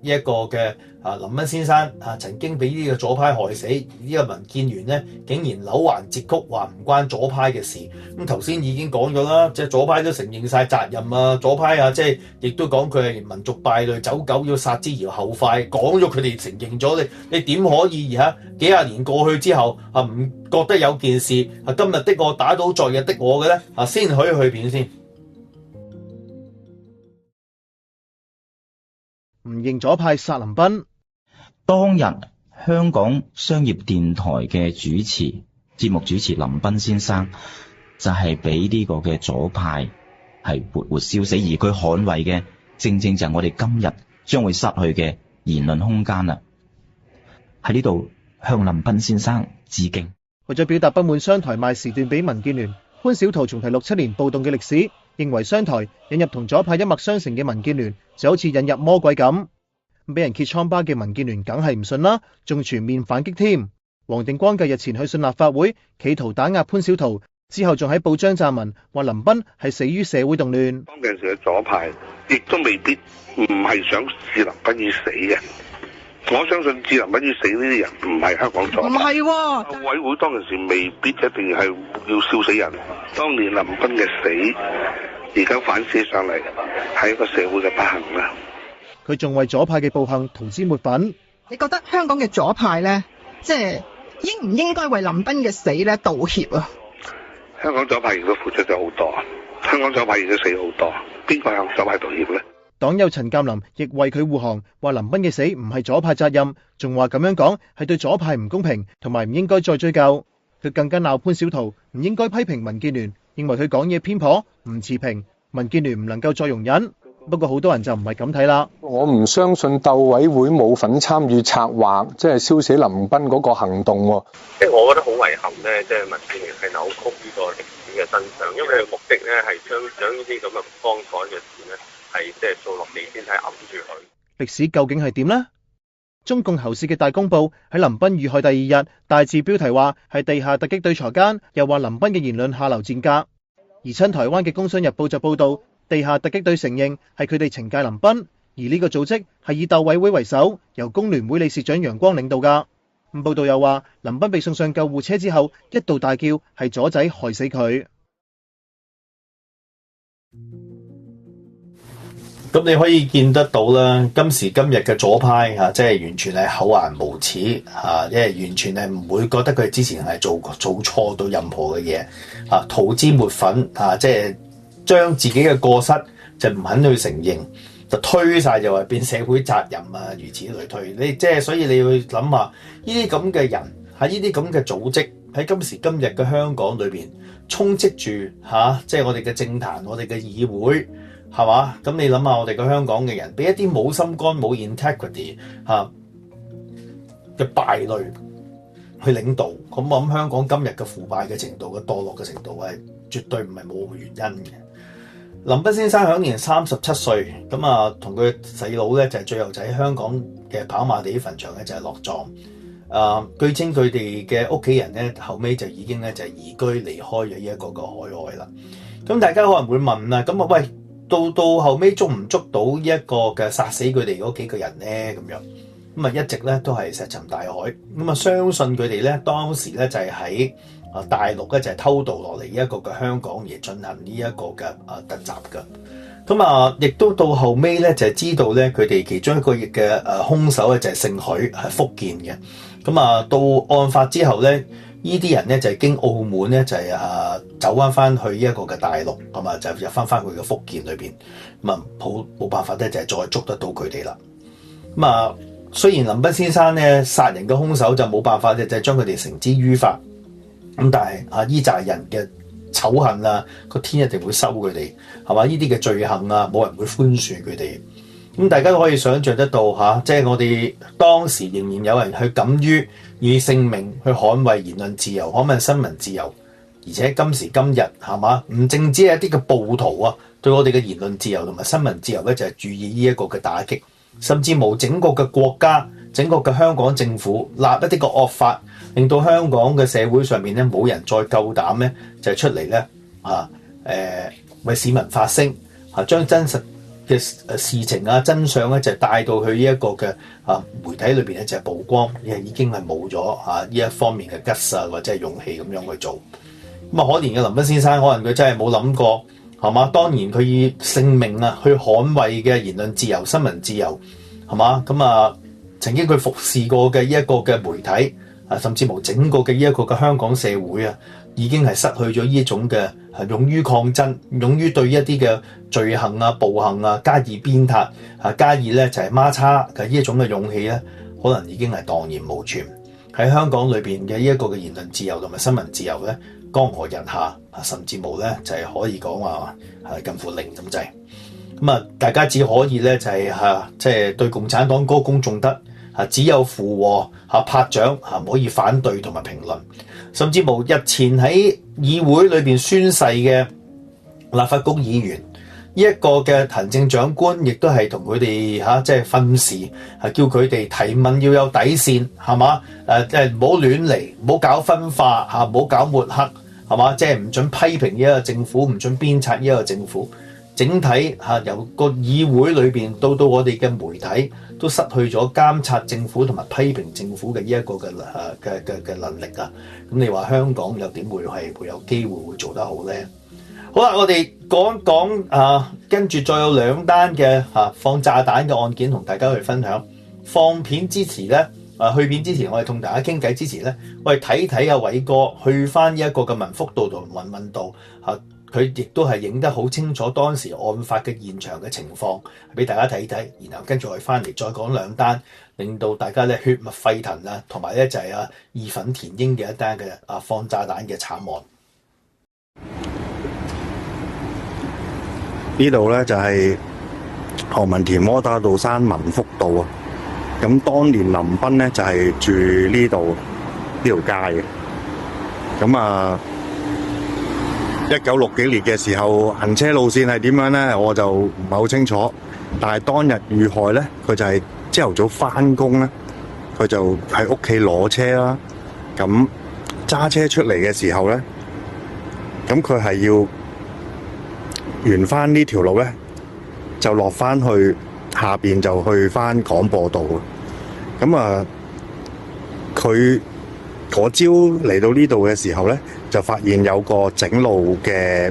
呢一個嘅林彬先生曾經俾呢個左派害死，呢個民建聯咧竟然扭橫折曲，話唔關左派嘅事。咁頭先已經講咗啦，即係左派都承認晒責任左派即係亦都講佢係民族敗類，走狗要殺之而後快，講咗佢哋承認咗，你點可以幾廿年過去之後唔覺得有件事今日的我打倒昨日的我嘅咧先去片先。唔認左派殺林彬。當日香港商業電台嘅節目主持林彬先生就係俾呢個嘅左派係活活燒死，而佢捍衛嘅正正就係我哋今日將會失去嘅言論空間啦。喺呢度向林彬先生致敬。為咗表達不滿商台賣時段俾民建聯，潘小濤重提6·7年暴動嘅歷史，認為商台引入同左派一脈相承嘅民建聯就好似引入魔鬼咁。俾人揭瘡疤嘅民建聯梗係唔信啦，仲全面反擊添。黃定光繼日前去信立法會，企圖打壓潘小濤，之後仲喺報章撰文話林彬係死於社會動亂。當其時嘅左派亦都未必唔係想置林彬於死嘅。我相信置林彬於死呢啲人唔係香港左派。唔係喎，委會當其時未必一定係要燒死人。當年林彬嘅死，而家反思上嚟係一個社會嘅不幸啦。佢仲為左派嘅暴行塗脂抹粉。你覺得香港嘅左派咧，即係應唔應該為林彬嘅死咧道歉啊？香港左派亦都付出咗好多，香港左派亦都死好多，邊個向左派道歉咧？黨友陳鑑林亦為佢護航，話林彬嘅死唔係左派責任，仲話咁樣講係對左派唔公平，同埋唔應該再追究。佢更加鬧潘小濤唔應該批評民建聯，認為佢講嘢偏頗，唔持平，民建聯唔能夠再容忍。不過好多人就唔係咁睇啦。我唔相信鬥委會冇份參與策劃，即係燒死林彬嗰個行動。即係我覺得好遺憾咧，即係民建聯係扭曲呢個歷史嘅真相，因為佢嘅目的咧係將呢啲咁嘅光彩嘅事咧係即係掃落地先，係揞住佢。歷史究竟係點呢？中共喉舌嘅大公報喺林彬遇害第2日大字標題話係地下突擊對鋤奸，又話林彬嘅言論下流賤格。而親台灣嘅工商日報就報道，地下突擊隊承認係佢哋懲戒林彬，而呢個組織係以鬥委會為首，由工聯會理事長楊光領導㗎。報道又話，林彬被送上救護車之後，一度大叫係左仔害死佢。咁你可以見得到啦，今時今日嘅左派即係完全係厚顏無恥因為完全係唔會覺得佢之前係做錯到任何嘅嘢塗脂抹粉即係將自己嘅過失就唔肯去承認，就推晒就話變社會責任如此類推。你即係所以你要諗下，呢啲咁嘅人喺呢啲咁嘅組織喺今時今日嘅香港裏邊充斥住即係我哋嘅政壇、我哋嘅議會。係嘛？咁你諗下，我哋個香港嘅人俾一啲冇心肝、冇 integrity 嘅敗類去領導，咁我諗香港今日嘅腐敗嘅程度、嘅墮落嘅程度係絕對唔係冇原因嘅。林彬先生享年37歲，咁同佢細佬咧就係最後就喺香港嘅跑馬地墳場咧就係落葬。據稱佢哋嘅屋企人咧後尾就已經咧就移居離開咗呢一個嘅海外啦。咁大家可能會問啦，咁啊喂，到後尾捉唔捉到呢一個嘅殺死佢哋嗰幾個人咧？咁樣咁啊一直咧都係石沉大海。咁啊相信佢哋咧當時咧就係喺大陸咧就係偷渡落嚟呢一個嘅香港而進行呢一個嘅突襲嘅。咁啊，亦都到後尾咧就係知道咧佢哋其中一個嘅兇手咧就係姓許，係福建嘅。咁啊到案發之後咧，呢啲人咧就係經澳門咧就係走翻去呢一個嘅大陸，咁啊就入翻去嘅福建裏邊。咁啊冇辦法咧就係再捉得到佢哋啦。咁啊雖然林彬先生咧殺人嘅兇手就冇辦法咧就係將佢哋繩之於法，咁但係依紮人嘅醜恨啊，個天一定會收佢哋，係嘛？呢啲嘅罪行啊，冇人會寬恕佢哋。咁大家都可以想像得到即係我哋當時仍然有人去敢於以性命去捍衛言論自由、捍衛新聞自由，而且今時今日係嘛？唔淨止係一啲嘅暴徒啊，對我哋嘅言論自由同埋新聞自由咧，就係注意呢一個嘅打擊，甚至無整個嘅國家、整個嘅香港政府立一啲嘅惡法，令到香港嘅社會上面咧冇人再夠膽咧就係出嚟咧為市民發聲，將真實嘅事情真相咧就帶到去呢一個嘅媒體裏邊咧就係曝光，已經係冇咗呢一方面嘅吉實或者係勇氣咁樣去做。咁可憐嘅林彬先生，可能佢真係冇諗過係嘛？當然佢以性命去捍衛嘅言論自由、新聞自由係嘛？咁曾經佢服侍過嘅呢一個嘅媒體甚至乎整個嘅呢一個嘅香港社會已經係失去咗呢種嘅勇於抗爭、勇於對一啲嘅罪行暴行加以鞭撻加以咧就係孖叉嘅呢一種嘅勇氣咧，可能已經係蕩然無存。喺香港裏邊嘅呢一個嘅言論自由同埋新聞自由咧，江河日下甚至無咧就係可以講話係近乎零咁滯。咁大家只可以咧就係即係對共產黨歌功頌德。只有附和拍掌唔可以反對同埋評論，甚至無日前喺議會裏邊宣誓嘅立法局議員，呢一個嘅行政長官亦都係同佢哋即係訓示，叫佢哋提問要有底線，係嘛？即係唔好亂嚟，唔好搞分化唔好搞抹黑，係嘛？即係唔准批評呢一個政府，唔准鞭策呢一個政府。整體由個議會裏邊到我哋嘅媒體都失去咗監察政府同埋批評政府嘅呢一個嘅能力啊！咁你話香港又點會有機會做得好咧？好啦，我哋講講跟住再有兩單嘅放炸彈嘅案件同大家去分享。放片之前咧，去片之前我哋同大家傾偈之前咧，我哋睇睇偉哥去翻呢一個嘅民福道同芸芸道佢亦都係影得好清楚當時案發嘅現場嘅情況，俾大家睇睇，然後跟住我哋翻嚟再講兩單，令到大家咧血脈沸騰同埋咧就係義憤填膺嘅一單嘅放炸彈嘅慘案。呢度咧就係何文田窩打老山民福道啊。咁當年林彬咧就係住呢度呢條街嘅。咁1960幾年嘅時候，行車路線係點樣咧？我就唔係好清楚。但係當日遇害咧，佢就係朝頭早翻工咧，佢就喺屋企攞車啦。咁揸車出嚟嘅時候咧，咁佢係要沿翻呢條路咧，就落翻去下邊就去翻廣播道。咁佢嗰朝嚟到呢度嘅時候咧，就發現有個整路嘅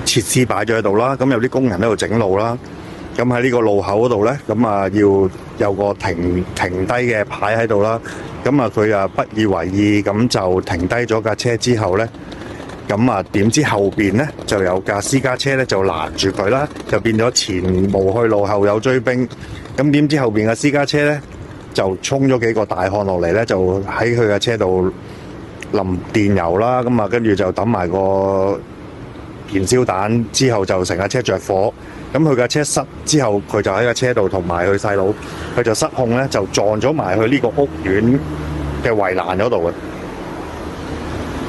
設施擺咗喺度啦。咁有啲工人喺度整路啦。咁喺呢個路口嗰度咧，要有個停低嘅牌喺度啦。咁佢不以為意，咁就停低咗架車之後咧，咁點知後邊咧就有架私家車咧就攔住佢啦，就變咗前無去路後有追兵。咁點知後邊嘅私家車咧就衝咗幾個大漢落嚟咧，就喺佢嘅車度淋電油啦。咁跟住就抌埋個燃燒彈，之後就成架車着火。咁佢架車塞之後，佢就喺架車度同埋佢細佬，佢就失控咧，就撞咗埋去呢個屋苑嘅圍欄嗰度嘅。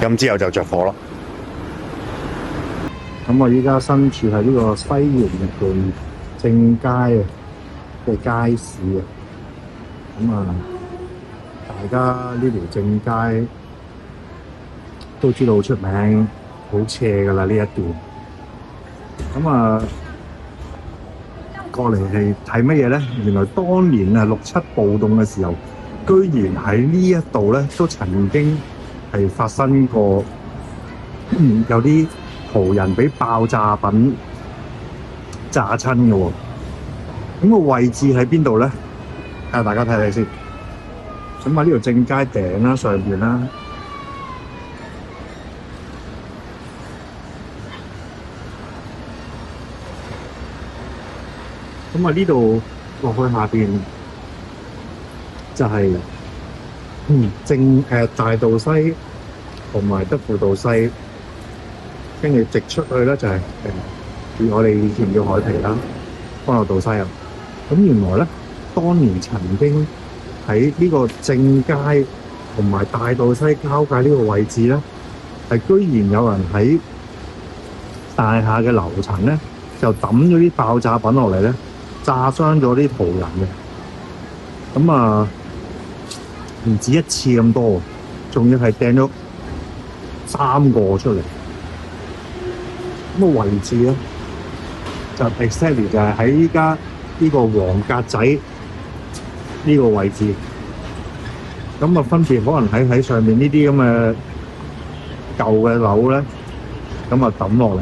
咁之後就着火咯。咁我依家身處喺呢個西營盤正街嘅街市啊。咁大家呢條正街都知道好出名，好斜㗎啦呢一段。咁啊，過嚟係睇乜嘢咧？原來當年6·7暴動嘅時候，居然喺呢一度咧都曾經係發生過，有啲途人俾爆炸品炸親嘅喎。咁個位置喺邊度咧？睇下大家睇睇先。咁喺呢條正街頂啦，上邊啦。咁啊，呢度落去下邊就係大道西同埋德輔道西，跟住直出去咧就係我哋以前叫海皮啦，干諾道西啊。咁原來咧，當年曾經喺呢個正街同埋大道西交界呢個位置咧，係居然有人喺大廈嘅樓層咧，就抌咗啲爆炸品落嚟咧，炸傷咗啲途人嘅。咁啊，唔止一次咁多，仲要係掟咗3個出嚟。咁個位置咧，就 exactly 就係喺依家呢個黃格仔呢個位置。咁啊，分別可能喺上面呢啲咁嘅舊嘅樓咧，咁啊抌落嚟。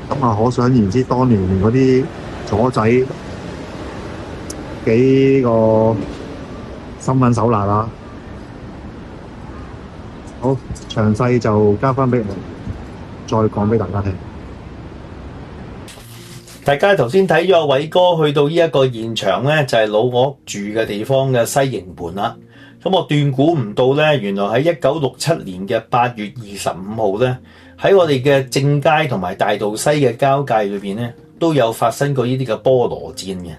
咁啊，可想而知當年嗰啲左仔幾個心狠手辣啦。好，詳細就交翻俾我，再講俾大家聽。大家頭先睇咗阿偉哥去到呢一個現場咧，就係老鵝住嘅地方嘅西營盤啦。咁我斷估唔到咧，原來喺1967年嘅8月25號咧，喺我哋嘅正街同埋大道西嘅交界裏邊咧，都有發生過呢啲嘅菠蘿戰嘅。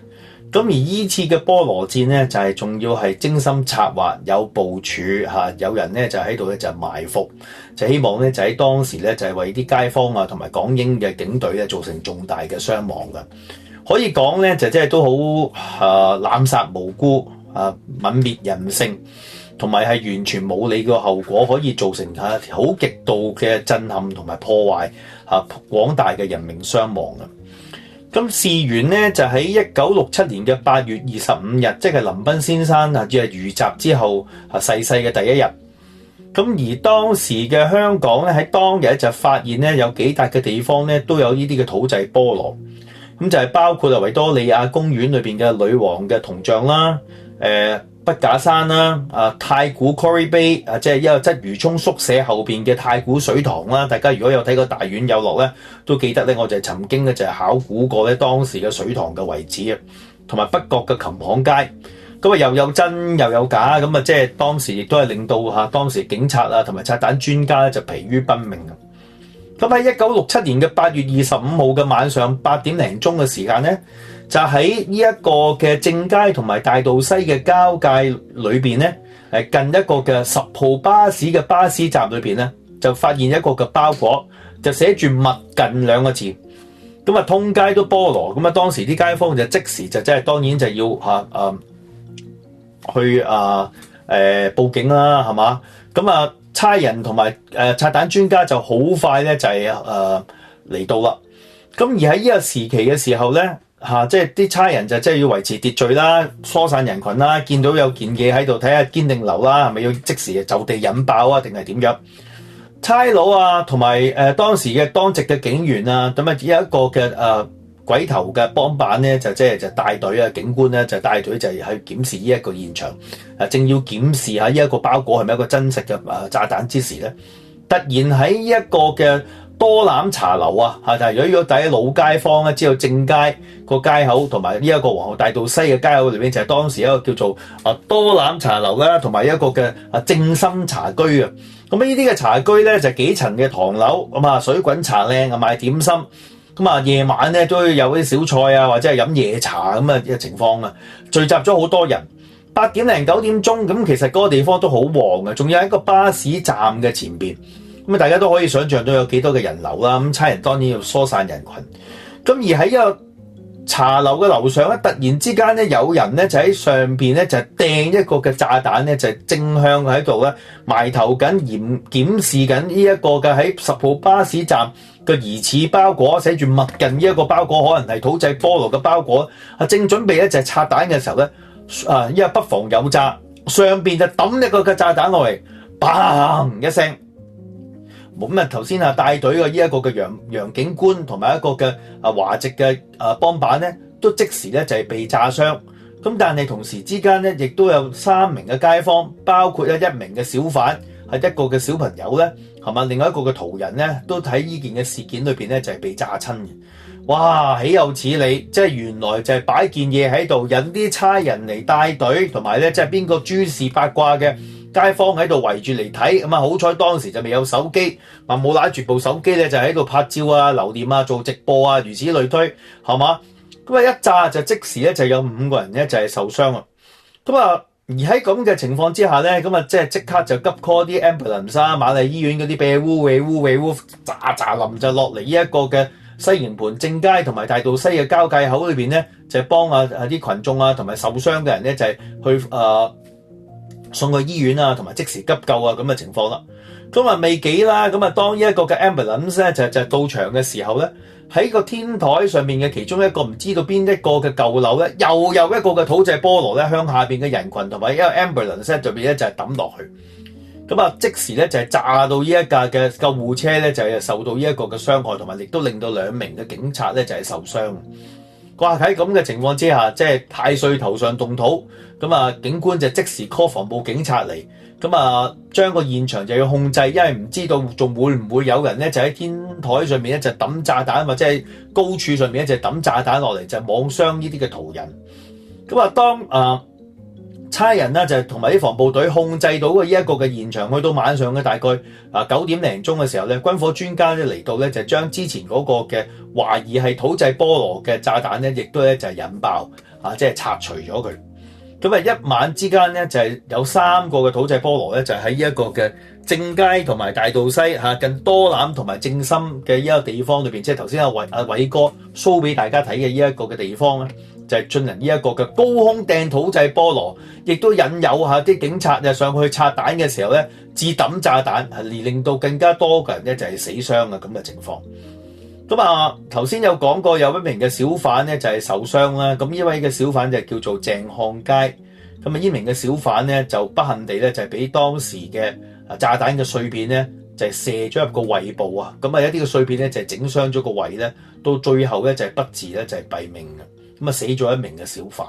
咁而依次嘅菠蘿戰咧，就係仲要係精心策劃，有部署嚇，有人咧就喺度咧就埋伏，就希望咧就喺當時咧就係為啲街坊啊同埋港英嘅警隊咧造成重大嘅傷亡嘅。可以講咧就即係都好濫殺無辜泯滅人性，同埋係完全冇理個後果，可以造成好極度嘅震撼同埋破壞廣大嘅人命傷亡嘅。咁事緣咧就喺1967年嘅8月25日，即係林彬先生遇襲之後逝世嘅第一日。咁而當時嘅香港咧喺當日就發現咧有幾笪嘅地方咧都有呢啲嘅土製菠蘿，咁就係包括維多利亞公園裏邊嘅女王嘅銅像啦，筆架山啦，太古 Quarry Bay 即係一個鰂魚涌宿舍後邊嘅太古水塘啦。大家如果有睇過大院有落咧，都記得咧，我就曾經咧就係考古過咧當時嘅水塘嘅位置啊，同埋北角嘅琴行街。咁啊又有真又有假，咁啊即係當時亦都係令到當時警察啊同埋拆彈專家咧就疲於奔命啊。咁喺1967年嘅8月25號嘅晚上8點零鐘嘅時間咧，就喺呢一個嘅正街同埋大道西嘅交界裏邊咧，近一個嘅10號巴士嘅巴士站裏邊咧，就發現一個嘅包裹，就寫住密近2個字。咁啊，通街都菠蘿。咁啊，當時啲街坊就即時就即係當然就要去報警啦，係嘛？咁啊，差人同埋拆彈專家就好快咧就係嚟到啦。咁而喺呢個時期嘅時候咧，即係啲差人就即係要維持秩序啦，疏散人群啦，見到有件嘢喺度睇下堅定流啦，係咪要即時就地引爆啊，定係點樣？差佬啊，同埋當時嘅當值嘅警員啊，咁啊有一個嘅鬼頭嘅幫辦咧，就帶隊啊，警官咧就帶隊就係去檢視呢一個現場，正要檢視下呢一個包裹係咪一個真實嘅炸彈之時咧，突然喺呢一個嘅多攬茶樓啊，如果大家老街坊咧知道正街個街口同埋呢一個皇后大道西嘅街口裏邊就係當時一個叫做多攬茶樓啦，同埋一個嘅正心茶居啊。咁呢啲嘅茶居咧就幾層嘅唐樓，咁啊水滾茶靚，賣點心。咁啊，夜晚咧都有啲小菜啊，或者係飲夜茶咁嘅情況啊，聚集咗好多人。8點零9點鐘，咁其實嗰個地方都好旺嘅，仲有一個巴士站嘅前邊，咁啊大家都可以想象到有幾多嘅人流啦。咁差人當然要疏散人群。咁而喺一個茶樓嘅樓上咧，突然之間咧有人咧就喺上邊咧就掟一個嘅炸彈咧，就正向喺度咧埋頭緊檢視緊呢一個嘅喺10號巴士站嘅疑似包裹，寫住密近呢一個包裹，可能係土製菠蘿嘅包裹，正準備咧就係拆彈嘅時候咧，因為不防有詐，上邊就抌一個嘅炸彈落嚟，砰一聲。咁啊，頭先帶隊嘅呢一個嘅楊警官同埋一個嘅華籍嘅幫辦咧，都即時咧就係被炸傷。咁但係同時之間咧，亦都有3名嘅街坊，包括1名嘅小販，係一個嘅小朋友咧，係嘛？另外一個嘅途人咧，都喺呢件嘅事件裏邊咧就係被炸親嘅。哇！豈有此理！即係原來就係擺件嘢喺度，引啲差人嚟帶隊，同埋咧即係邊個諸事八卦嘅街坊喺度圍住嚟睇。咁啊，好彩當時就未有手機，冇攞住部手機咧，就喺度拍照啊、留念啊、做直播啊，如此類推，係嘛？咁啊，一炸就即時咧就有5個人咧就係受傷啊。咁啊，而喺咁嘅情況之下咧，咁啊即刻就急 call 啲 ambulance 啊、瑪麗醫院嗰啲啤烏炸林就落嚟呢一個嘅西營盤正街同埋大道西嘅交界口裏邊咧，就係幫啲群眾啊同埋受傷嘅人咧，就係去送去醫院啊，同埋即時急救啊咁嘅情況啦。咁啊未幾啦，咁啊當呢一個嘅 ambulance 咧就到場嘅時候咧，喺個天台上面嘅其中一個唔知道邊一個嘅舊樓咧，又有一個嘅土製菠蘿咧向下邊嘅人群同埋一個 ambulance 入邊咧就係抌落去。咁啊即時咧就係炸到呢一架嘅救護車咧就係受到呢一個嘅傷害，同埋亦都令到2名嘅警察咧就係受傷。哇！喺咁嘅情況之下，即係太歲頭上動土，咁啊警官就即時 call 防暴警察嚟，咁啊將個現場就要控制，因為唔知道仲會唔會有人咧就喺天台上面咧就抌炸彈，或者係高處上面咧就抌炸彈落嚟，就妄傷呢啲嘅途人。咁啊當差人咧就同埋啲防暴隊控制到呢一個嘅現場，去到晚上嘅大概9點零鐘嘅時候咧，軍火專家咧嚟到咧就將之前嗰個嘅懷疑係土製菠蘿嘅炸彈咧，亦都咧就係引爆即係拆除咗佢。咁一晚之間咧就係有3個嘅土製菠蘿咧就喺呢一個嘅正街同埋大道西近多攬同埋正心嘅呢一個地方裏邊，即係頭先阿偉哥 show 俾大家睇嘅呢一個嘅地方咧，就係進行呢一個嘅高空掟土製菠蘿，亦都引誘啲警察上去拆彈嘅時候咧，自抌炸彈，而令到更加多嘅人咧就係死傷啊咁嘅情況。咁頭先有講過有1名嘅小販咧就係受傷啦。咁呢位嘅小販就叫做鄭漢佳。咁呢名嘅小販咧就不幸地咧就係俾當時嘅炸彈嘅碎片咧就係射咗入個胃部啊。咁一啲嘅碎片咧就係整傷咗個胃咧，到最後咧就係不治咧就係斃命嘅。咁啊死咗1名嘅小販。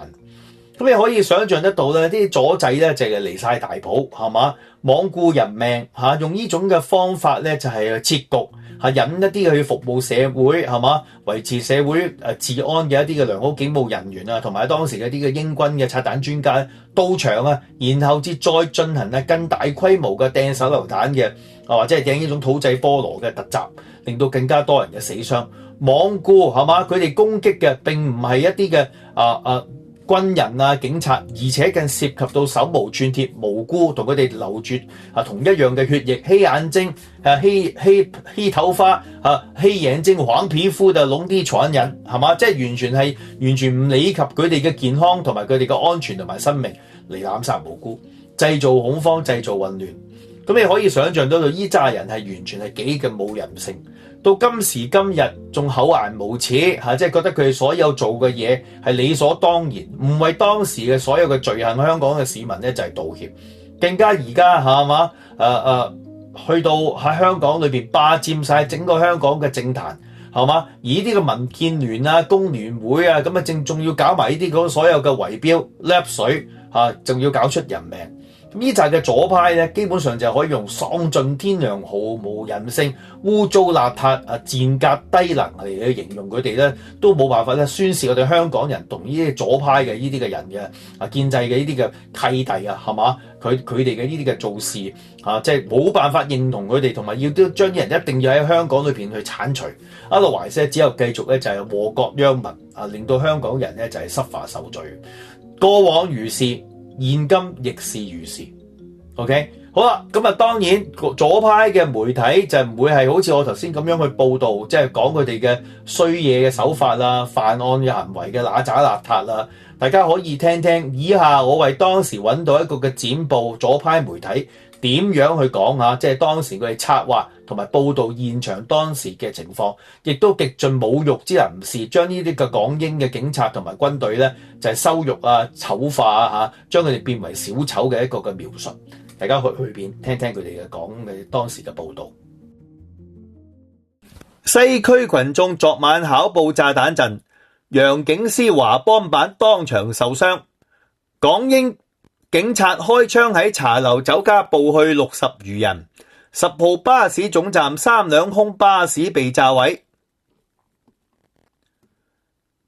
咁你可以想象得到咧，啲左仔咧就係離晒大譜，係嘛？罔顧人命用呢種嘅方法咧就係設局。引一啲去服務社會，係嘛？維持社會治安嘅一啲嘅良好警務人員啊，同埋當時嘅一啲嘅英軍嘅拆彈專家到場啊，然後至再進行更大規模嘅掟手榴彈嘅或者係掟呢種土製菠蘿嘅突襲，令到更加多人嘅死傷。罔顧係嘛？佢哋攻擊嘅並唔係一啲嘅軍人啊、警察，而且更涉及到手無寸鐵、無辜同佢哋流住同一樣嘅血液、黑眼睛、黑頭髮、黑眼睛、黃皮膚嘅弄啲闖人，係嘛？即係完全唔理及佢哋嘅健康同埋佢哋嘅安全同埋生命嚟濫殺無辜，製造恐慌、製造混亂。咁你可以想象到呢扎人係完全係幾咁冇人性。到今時今日仲厚顏無恥即係覺得佢哋所有做嘅嘢係理所當然，唔為當時嘅所有嘅罪行香港嘅市民咧就係道歉，更加而家係嘛去到喺香港裏邊霸佔晒整個香港嘅政壇，係嘛？而呢啲嘅民建聯啊、工聯會啊咁仲要搞埋呢啲所有嘅圍標、掠水仲要搞出人命。呢扎嘅左派咧，基本上就可以用喪盡天良、毫無人性、污糟邋遢、賤格低能嚟去形容佢哋咧，都冇辦法咧宣示我哋香港人同呢啲左派嘅呢啲嘅人嘅建制嘅呢啲嘅契弟啊，係嘛？佢哋嘅呢啲嘅做事即係冇辦法認同佢哋，同埋要都將啲人一定要喺香港裏邊去剷除。Otherwise只有繼續咧就係禍國殃民令到香港人咧就係失化受罪。過往如是。現今亦是如是 ，OK？好啦，咁啊當然左派嘅媒體就唔會係好似我頭先咁樣去報導，即係講佢哋嘅衰嘢嘅手法啦、犯案嘅行為嘅揦渣邋遢啦。大家可以聽聽以下我為當時揾到一個嘅剪報，左派媒體點樣去講下，即係當時佢哋策劃同埋報導現場當時嘅情況，亦都極盡侮辱之能事，將呢啲嘅港英嘅警察同埋軍隊咧就係羞辱啊、醜化啊嚇，將佢哋變為小丑嘅一個嘅描述。大家去邊聽聽佢哋嘅講嘅當時嘅報導。西區群眾昨晚考報炸彈陣，楊警司華幫辦當場受傷。港英警察開槍喺茶樓酒家捕去60餘人。10號巴士總站3輛空巴士被炸毀。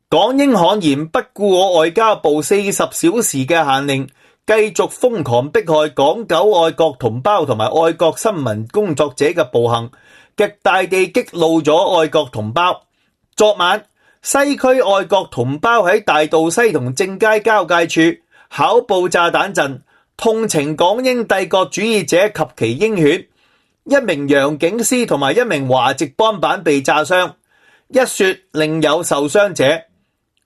港英悍然不顧我外交部40小時嘅限令，繼續瘋狂迫害港九愛國同胞同埋愛國新聞工作者嘅暴行，極大地激怒咗愛國同胞。昨晚，西區愛國同胞喺大道西同正街交界處考報炸彈陣，痛情港英帝國主義者及其鷹犬。一名楊警司同埋一名華籍幫辦被炸傷，一說另有受傷者。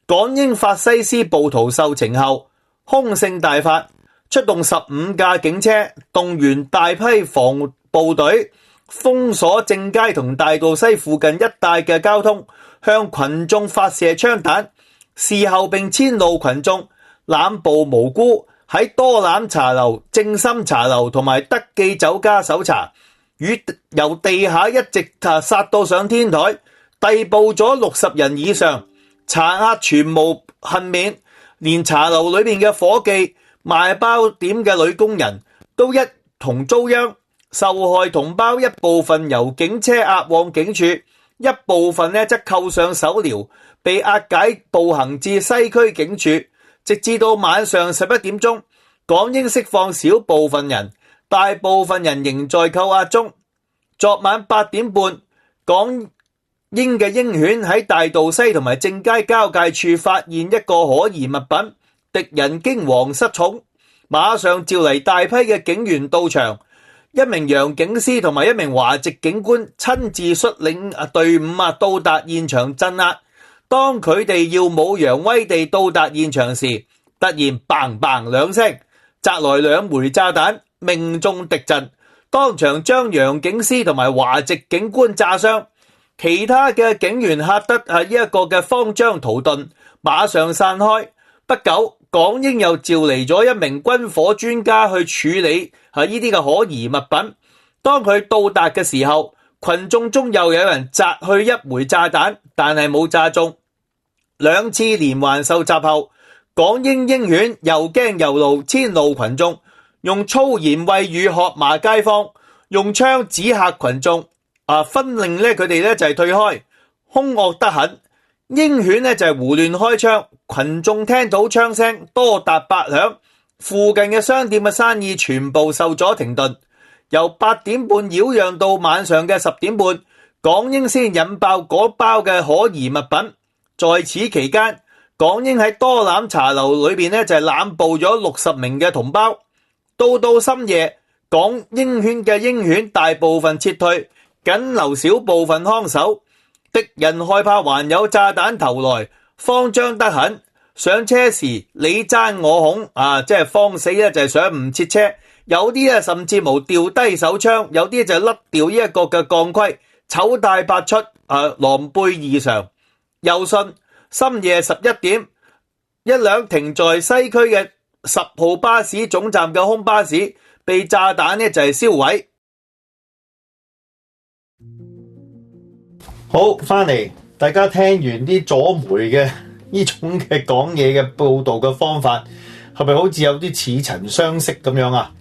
港英法西斯暴徒受情後，兇性大發，出動15架警車，動員大批防部隊，封鎖正街同大道西附近一帶嘅交通，向群眾發射槍彈。事後並遷怒群眾濫捕無辜，喺多攬茶樓、正心茶樓同埋德記酒家搜查。與由地下一直殺到上天台，逮捕咗60人以上，查押全無幸免，連茶樓裏面嘅伙計、賣包點嘅女工人都一同遭殃。受害同胞一部分由警車押往警署，一部分則扣上手鐐，被押解步行至西區警署，直至到晚上11點鐘，港英釋放小部分人。大部分人仍在扣押中。昨晚8點半，港英嘅鷹犬喺大道西同埋正街交界處發現一個可疑物品，敵人驚惶失措，馬上召嚟大批嘅警員到場。一名楊警司同埋一名華籍警官親自率領隊伍到達現場鎮壓。當佢哋耀武揚威地到達現場時，突然砰砰兩聲，擲來2枚炸彈，命中敵陣，當場將楊警司同埋華籍警官炸傷。其他嘅警員嚇得呢一個嘅慌張逃遁，馬上散開。不久，港英又召嚟咗一名軍火專家去處理呢啲嘅可疑物品。當佢到達嘅時候，群眾中又有人擲去1枚炸彈，但係冇炸中。2次連環受襲後，港英鷹犬又驚又怒，遷怒群眾。用粗言穢語喝罵街坊，用槍指嚇群眾，分令佢哋就係退開，兇惡得很。鷹犬就係胡亂開槍，群眾聽到槍聲多達8響，附近嘅商店嘅生意全部受阻停頓。由8點半擾攘到晚上嘅10點半，港英先引爆嗰包嘅可疑物品。在此期間，港英喺多攬茶樓裏邊就係濫捕咗60名嘅同胞。到深夜，港英犬嘅鷹犬大部分撤退，僅留少部分看守。敵人害怕還有炸彈投來，慌張得很。上車時你爭我恐，即係慌死就係上唔切車。有啲甚至無掉低手槍，有啲就甩掉呢一個嘅鋼盔，醜態百出，狼狽異常。又信深夜11點，一輛停在西區嘅10號巴士總站嘅空巴士被炸彈就係燒毀。好，翻嚟大家聽完啲左媒嘅呢種嘅講嘢嘅報導嘅方法，係咪好似有啲似曾相識咁樣啊？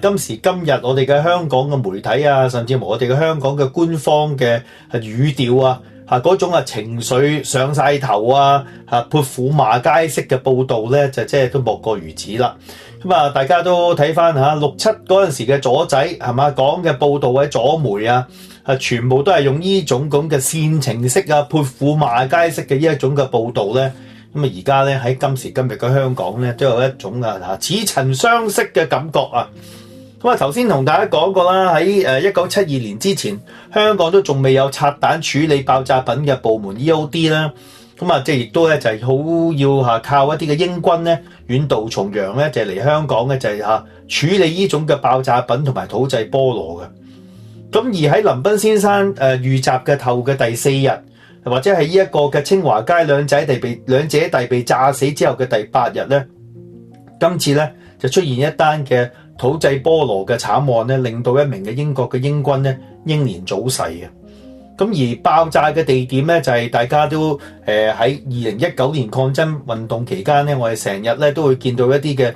今時今日我哋嘅香港嘅媒體啊，甚至乎我哋嘅香港嘅官方嘅語調啊，嗰種情緒上晒頭啊，潑婦罵街式嘅報導咧，就即係都莫過如此啦。咁啊，大家都睇翻67嗰陣時嘅左仔係嘛講嘅報導喺左媒啊，全部都係用呢種咁嘅煽情式啊、潑婦罵街式嘅呢一種嘅報導咧。咁啊，而家咧喺今時今日嘅香港咧，都有一種似曾相識嘅感覺啊！咁啊頭先同大家講過啦，喺1972年之前，香港都仲未有拆彈處理爆炸品嘅部門 EOD 啦。咁啊，即係亦都咧就係好要靠一啲嘅英軍咧遠渡重洋咧，就係嚟香港咧就係處理呢種嘅爆炸品同埋土製菠蘿嘅。咁而喺林彬先生遇襲嘅後嘅第4日，或者係呢一個嘅清華街兩姐弟被炸死之後嘅第8日咧，今次咧就出現一單嘅土製菠蘿嘅慘案咧，令到一名嘅英國嘅英軍咧英年早逝嘅。咁而爆炸嘅地點咧就係大家都喺2019年抗爭運動期間咧，我哋成日咧都會見到一啲嘅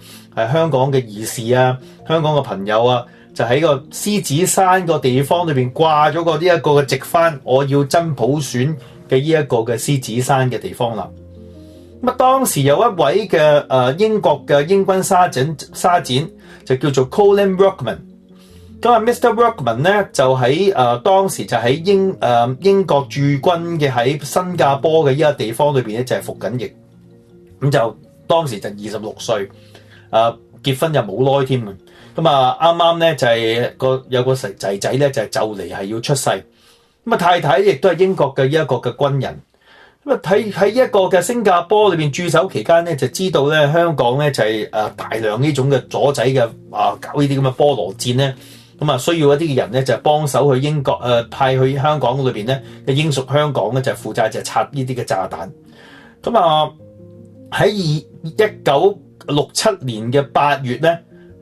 香港嘅義士啊、香港嘅朋友啊，就喺個獅子山個地方裏邊掛咗個呢一個嘅直幡，我要真普選嘅呢一個嘅獅子山嘅地方啦。咁啊，當時有一位嘅英國嘅英軍沙展就叫做 Colin Workman。咁啊 ，Mr. Workman 咧就喺當時就喺英國駐軍嘅喺新加坡嘅呢個地方裏邊咧就係服緊役，咁就當時就26歲，結婚又冇耐添啊。咁啊，啱啱咧就係有個仔仔咧就嚟係要出世，咁啊太太亦都係英國嘅呢一個嘅軍人。咁啊喺一個嘅新加坡裏邊駐守期間咧，就知道咧香港咧就係大量呢種嘅左仔嘅搞呢啲咁嘅菠蘿戰咧。咁啊，需要一啲嘅人咧，就係幫手去英國派去香港裏邊咧嘅英屬香港咧，就係負責就係拆呢啲嘅炸彈。咁啊，喺1967年嘅8月咧，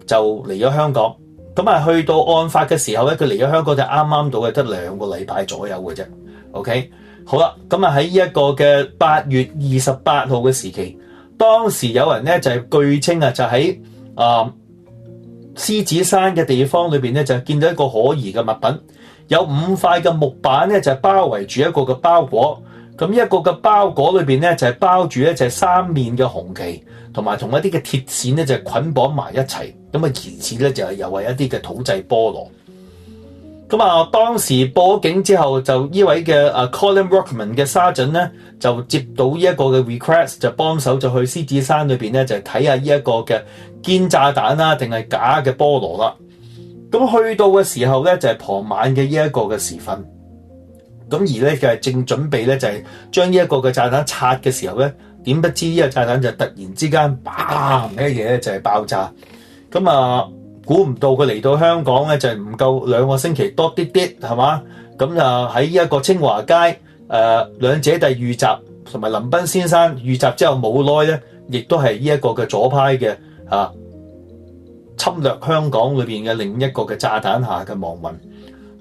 就嚟咗香港。咁啊，去到案發嘅時候咧，佢嚟咗香港就啱啱到嘅，得2個禮拜左右嘅啫。OK， 好啦，咁啊喺呢一個嘅8月28號嘅時期，當時有人咧就係據稱啊，就喺獅子山嘅地方裏邊咧，就見到一個可疑嘅物品，有5塊嘅木板咧，就係包圍住一個嘅包裹。咁一個嘅包裹裏邊咧，就係包住咧就係3面嘅紅旗，同埋同一啲嘅鐵線咧，就係捆綁埋一齊。咁啊，疑似咧就係又係一啲嘅土製菠蘿。咁啊，當時報咗警之後，就呢位嘅Colin Workman 嘅沙準咧，就接到呢一個嘅 request，就幫手就去獅子山裏邊咧，就睇下呢一個嘅堅炸彈啦，定係假嘅菠蘿啦。咁去到嘅時候咧，就係傍晚嘅呢一個嘅時分。咁而咧就係正準備咧，就係將呢一個嘅炸彈拆嘅時候咧，點不知呢個炸彈就突然之間砰嘅嘢咧就係爆炸。咁啊〜估唔到佢嚟到香港咧，就係唔夠2個星期多啲啲，係嘛？咁就喺一個清華街兩姐弟遇襲，同埋林彬先生遇襲之後冇耐咧，亦都係呢一個嘅左派嘅侵略香港裏邊嘅另一個嘅炸彈下嘅亡魂。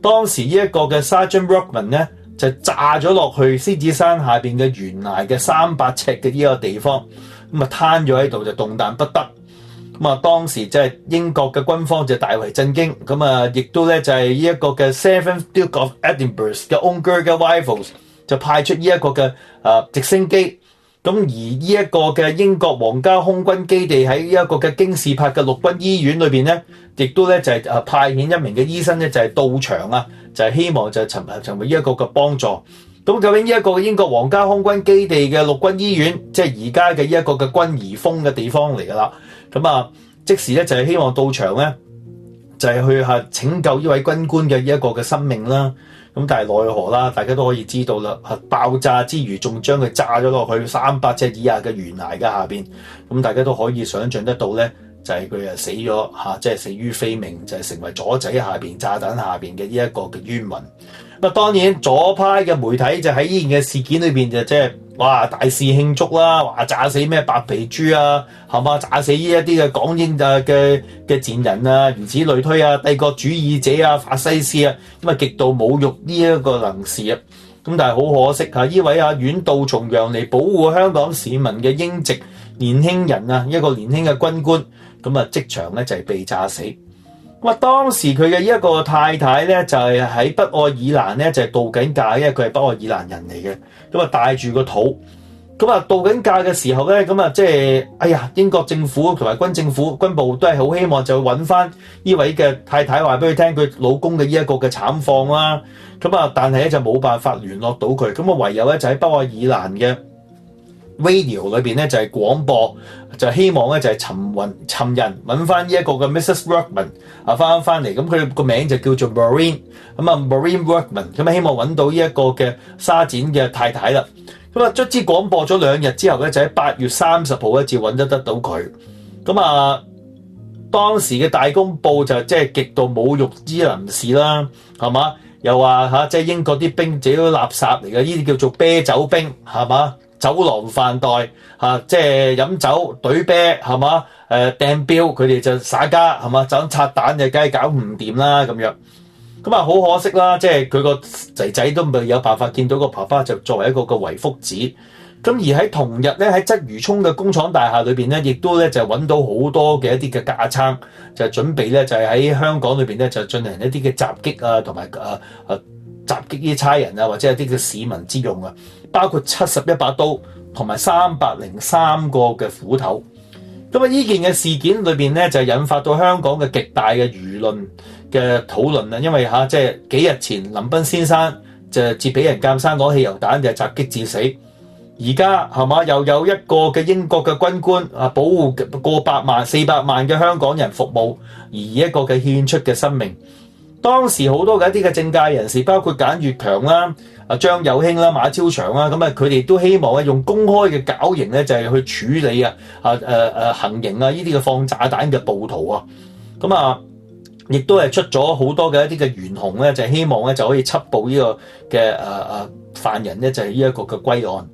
當時呢一個嘅 Sergeant Workman 咧就炸咗落去獅子山下邊嘅懸崖嘅300尺嘅呢個地方，咁啊攤咗喺度就動彈不得。咁啊，當時即係英國嘅軍方就大為震驚，咁啊，亦都咧就係呢一個嘅 7th Duke of Edinburgh 嘅 Ongar 嘅 Rifles 就派出呢一個嘅直升機，咁而呢一個嘅英國皇家空軍基地喺呢一個嘅京士柏嘅陸軍醫院裏邊咧，亦都咧就係派遣一名嘅醫生咧就係到場啊，就係希望就尋求呢一個嘅幫助。咁究竟呢一個英國皇家空軍基地嘅陸軍醫院，即係而家嘅呢一個嘅軍儀峰嘅地方嚟㗎啦。咁啊，即時咧就係希望到場咧，就係去拯救呢位軍官嘅呢一個嘅生命啦。咁但係奈何啦，大家都可以知道啦，爆炸之餘仲將佢炸咗落去300尺以下嘅懸崖嘅下邊。咁大家都可以想像得到咧，就係佢死咗即係死於非命，就係成為左仔下邊炸彈下邊嘅呢一個嘅冤魂。咁啊，當然左派嘅媒體就喺呢件嘅事件裏邊就即係大肆慶祝啦，話炸死咩白皮豬啊，係嘛，炸死呢一啲嘅港英嘅賤人啊，如此類推啊，帝國主義者啊，法西斯啊，咁啊極度侮辱呢一個能事啊。咁但係好可惜呢位遠渡重洋嚟保護香港市民嘅英籍年輕人啊，一個年輕嘅軍官，咁啊即場咧就係被炸死。咁啊當時佢嘅一個太太咧就係喺北愛爾蘭咧就係度緊假，因為佢係北愛爾蘭人嚟嘅，咁啊帶住個肚，咁啊度緊假嘅時候咧，咁啊即係英國政府同埋軍部都係好希望就揾翻呢位嘅太太，話俾佢聽佢老公嘅呢一個嘅慘況啦。咁啊但係咧就冇辦法聯絡到佢，咁啊唯有咧就喺北愛爾蘭嘅 radio 裏邊咧就係廣播，就希望咧就係尋人揾翻呢一個嘅 Mrs. Workman 翻嚟，咁佢個名就叫做 Maureen， 咁啊 Maureen Workman， 咁希望揾到呢一個嘅沙展嘅太太啦。咁啊卒之廣播咗2日之後咧，就喺8月30號咧至揾得到佢。咁啊當時嘅大公報就即係極度侮辱之人士啦，係嘛？又話即係英國啲兵仔都垃圾嚟嘅，呢啲叫做啤酒兵，係嘛？酒囊飯袋即係飲酒懟啤，係嘛？掟標佢哋就耍家，係嘛？就咁拆彈就梗係搞唔掂啦咁樣。咁啊好可惜啦，即係佢個仔仔都未有辦法見到個爸爸，就作為一個遺腹子。咁而喺同日咧，喺鰂魚涌嘅工廠大廈裏邊咧，亦都咧就揾到好多嘅一啲嘅架撐，就準備咧就係喺香港裏邊咧就進行一啲嘅襲擊啊，同埋襲擊啲差人啊，或者一啲嘅市民之用啊，包括71把刀同埋303個嘅斧頭。咁啊，呢件嘅事件裏邊咧就引發到香港嘅極大嘅輿論嘅討論啦，因為即係幾日前林彬先生就接俾人鑑生攞汽油彈就襲擊致死。而家係嘛，又有一個嘅英國嘅軍官保護過400萬嘅香港人服務，而一個嘅獻出嘅生命。當時好多嘅一啲嘅政界人士，包括簡悅強啦、張有興啦、馬超祥啦，咁佢哋都希望用公開嘅絞刑咧，就係去處理行刑呢啲嘅放炸彈嘅暴徒啊。咁啊，亦都係出咗好多嘅一啲嘅懸紅咧，就係希望咧就可以緝捕呢個嘅犯人咧，就係呢一個嘅歸案。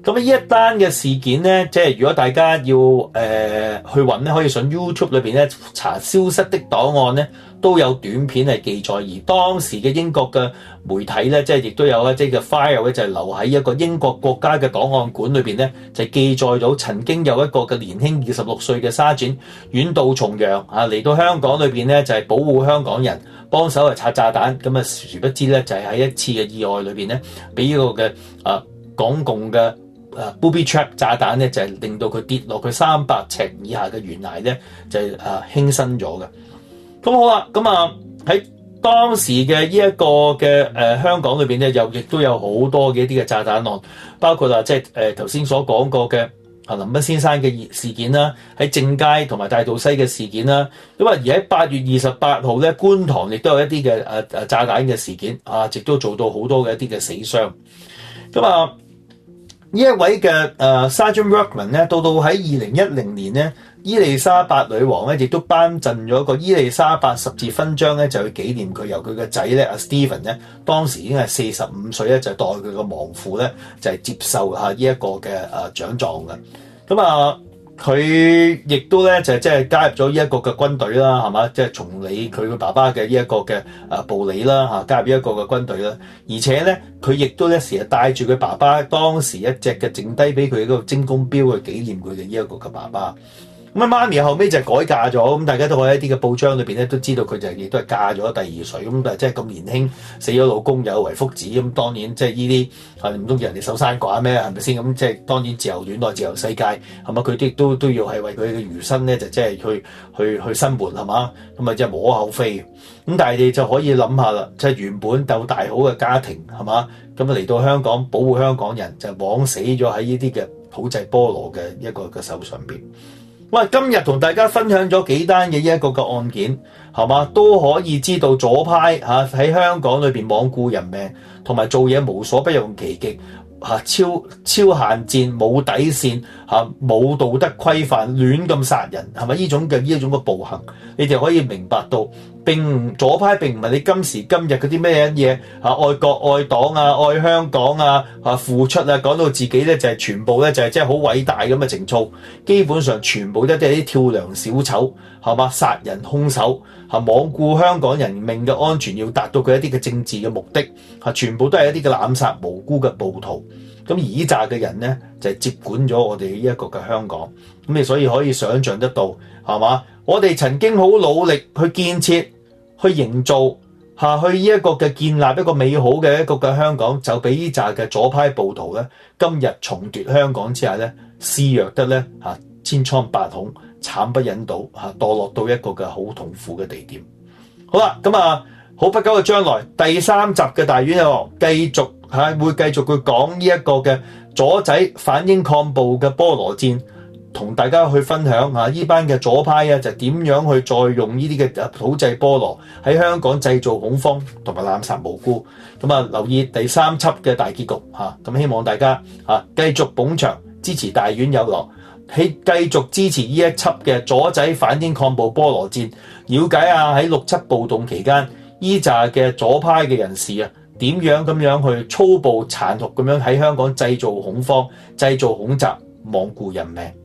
咁呢一單嘅事件咧，即係如果大家要去揾咧，可以上 YouTube 裏邊咧查消失的檔案咧，都有短片係記載。而當時嘅英國嘅媒體咧，即係亦都有一啲嘅 file 咧，就係留喺一個英國國家嘅檔案館裏邊咧，就記載到曾經有一個嘅年輕26歲嘅沙展遠渡重洋嚟到香港裏邊咧，就係保護香港人，幫手去拆炸彈。咁啊，殊不知咧就係喺一次嘅意外裏邊咧，俾呢個嘅港共嘅booby trap 炸彈咧，就係令到佢跌落佢300尺以下嘅懸崖咧，就係輕生咗嘅。咁好啦，咁喺當時嘅呢一個嘅香港裏邊咧，亦都有好多嘅一啲嘅炸彈案，包括即係頭先所講過嘅林彬先生嘅事件啦，喺正街同埋大道西嘅事件啦。咁而喺8月28號咧，觀塘亦都有一啲嘅炸彈嘅事件亦都做到好多嘅一啲嘅死傷。咁呢一位嘅Sergeant Workman 咧，到喺2010年咧，伊麗莎白女王咧亦都頒贈咗個伊麗莎白十字勳章咧，就去紀念佢，由佢嘅仔咧Stephen 咧，當時已經係45歲咧，就代佢嘅亡父咧，就係接受呢一個嘅獎狀嘅。咁佢亦都咧就即係加入咗呢一個嘅軍隊啦，係嘛？即係從理佢嘅爸爸嘅呢一個嘅部理啦，加入呢一個嘅軍隊啦。而且咧，佢亦都成日帶住佢爸爸當時一隻嘅剩低俾佢嗰個精工錶去紀念佢嘅呢一個嘅爸爸。咁媽咪後尾就改嫁咗，咁大家都可以喺一啲嘅報章裏邊咧都知道佢就亦都係嫁咗第2歲，咁但係即係咁年輕死咗老公有遺腹子，咁當然即係呢啲唔通人哋守生寡咩？係咪先？咁即係當然自由戀愛自由世界係嘛？佢哋都要係為佢嘅餘生咧，就即係去生活係嘛？咁啊即係無可厚非。咁但係你就可以諗下啦，即係原本有大好嘅家庭係嘛？咁嚟到香港保護香港人，就枉死咗喺呢啲嘅普濟菠蘿嘅一個嘅手上邊。喂，今日同大家分享咗幾單嘅呢一個嘅案件，係嘛，都可以知道左派喺香港裏邊罔顧人命，同埋做嘢無所不用其極，超限戰，冇底線，冇道德規範，亂咁殺人，係咪呢種嘅暴行？你哋可以明白到，左派並唔係你今時今日嗰啲咩嘢愛國愛黨愛香港付出講到自己咧就係全部咧就係即係好偉大咁嘅情操，基本上全部都係啲跳梁小丑，係嘛，殺人兇手，罔顧香港人命嘅安全，要達到佢一啲嘅政治嘅目的，全部都係一啲嘅濫殺無辜嘅暴徒。咁而呢紮嘅人咧就係接管咗我哋呢一個嘅香港，咁你所以可以想像得到，係嘛？我哋曾經好努力去建設、去營造去呢一個嘅建立一個美好嘅一個嘅香港，就俾呢紮嘅左派暴徒咧，今日重奪香港之下咧，肆虐得咧千瘡百孔、慘不忍睹，墮落到一個嘅好痛苦嘅地點。好啦，咁好不久嘅將來第3集嘅大院有繼續會繼續去講呢一個嘅左仔反英抗暴嘅菠蘿戰，同大家去分享啊！呢班嘅左派啊，就點樣去再用呢啲嘅土製菠蘿喺香港製造恐慌同埋濫殺無辜。咁啊，留意第3輯嘅大結局嚇。咁希望大家繼續捧場支持大院有樂，繼續支持呢一輯嘅左仔反英抗暴菠蘿戰，了解下喺6·7暴動期間依紮嘅左派嘅人士啊，點樣咁樣去粗暴殘酷咁樣喺香港製造恐慌、製造恐襲、罔顧人命。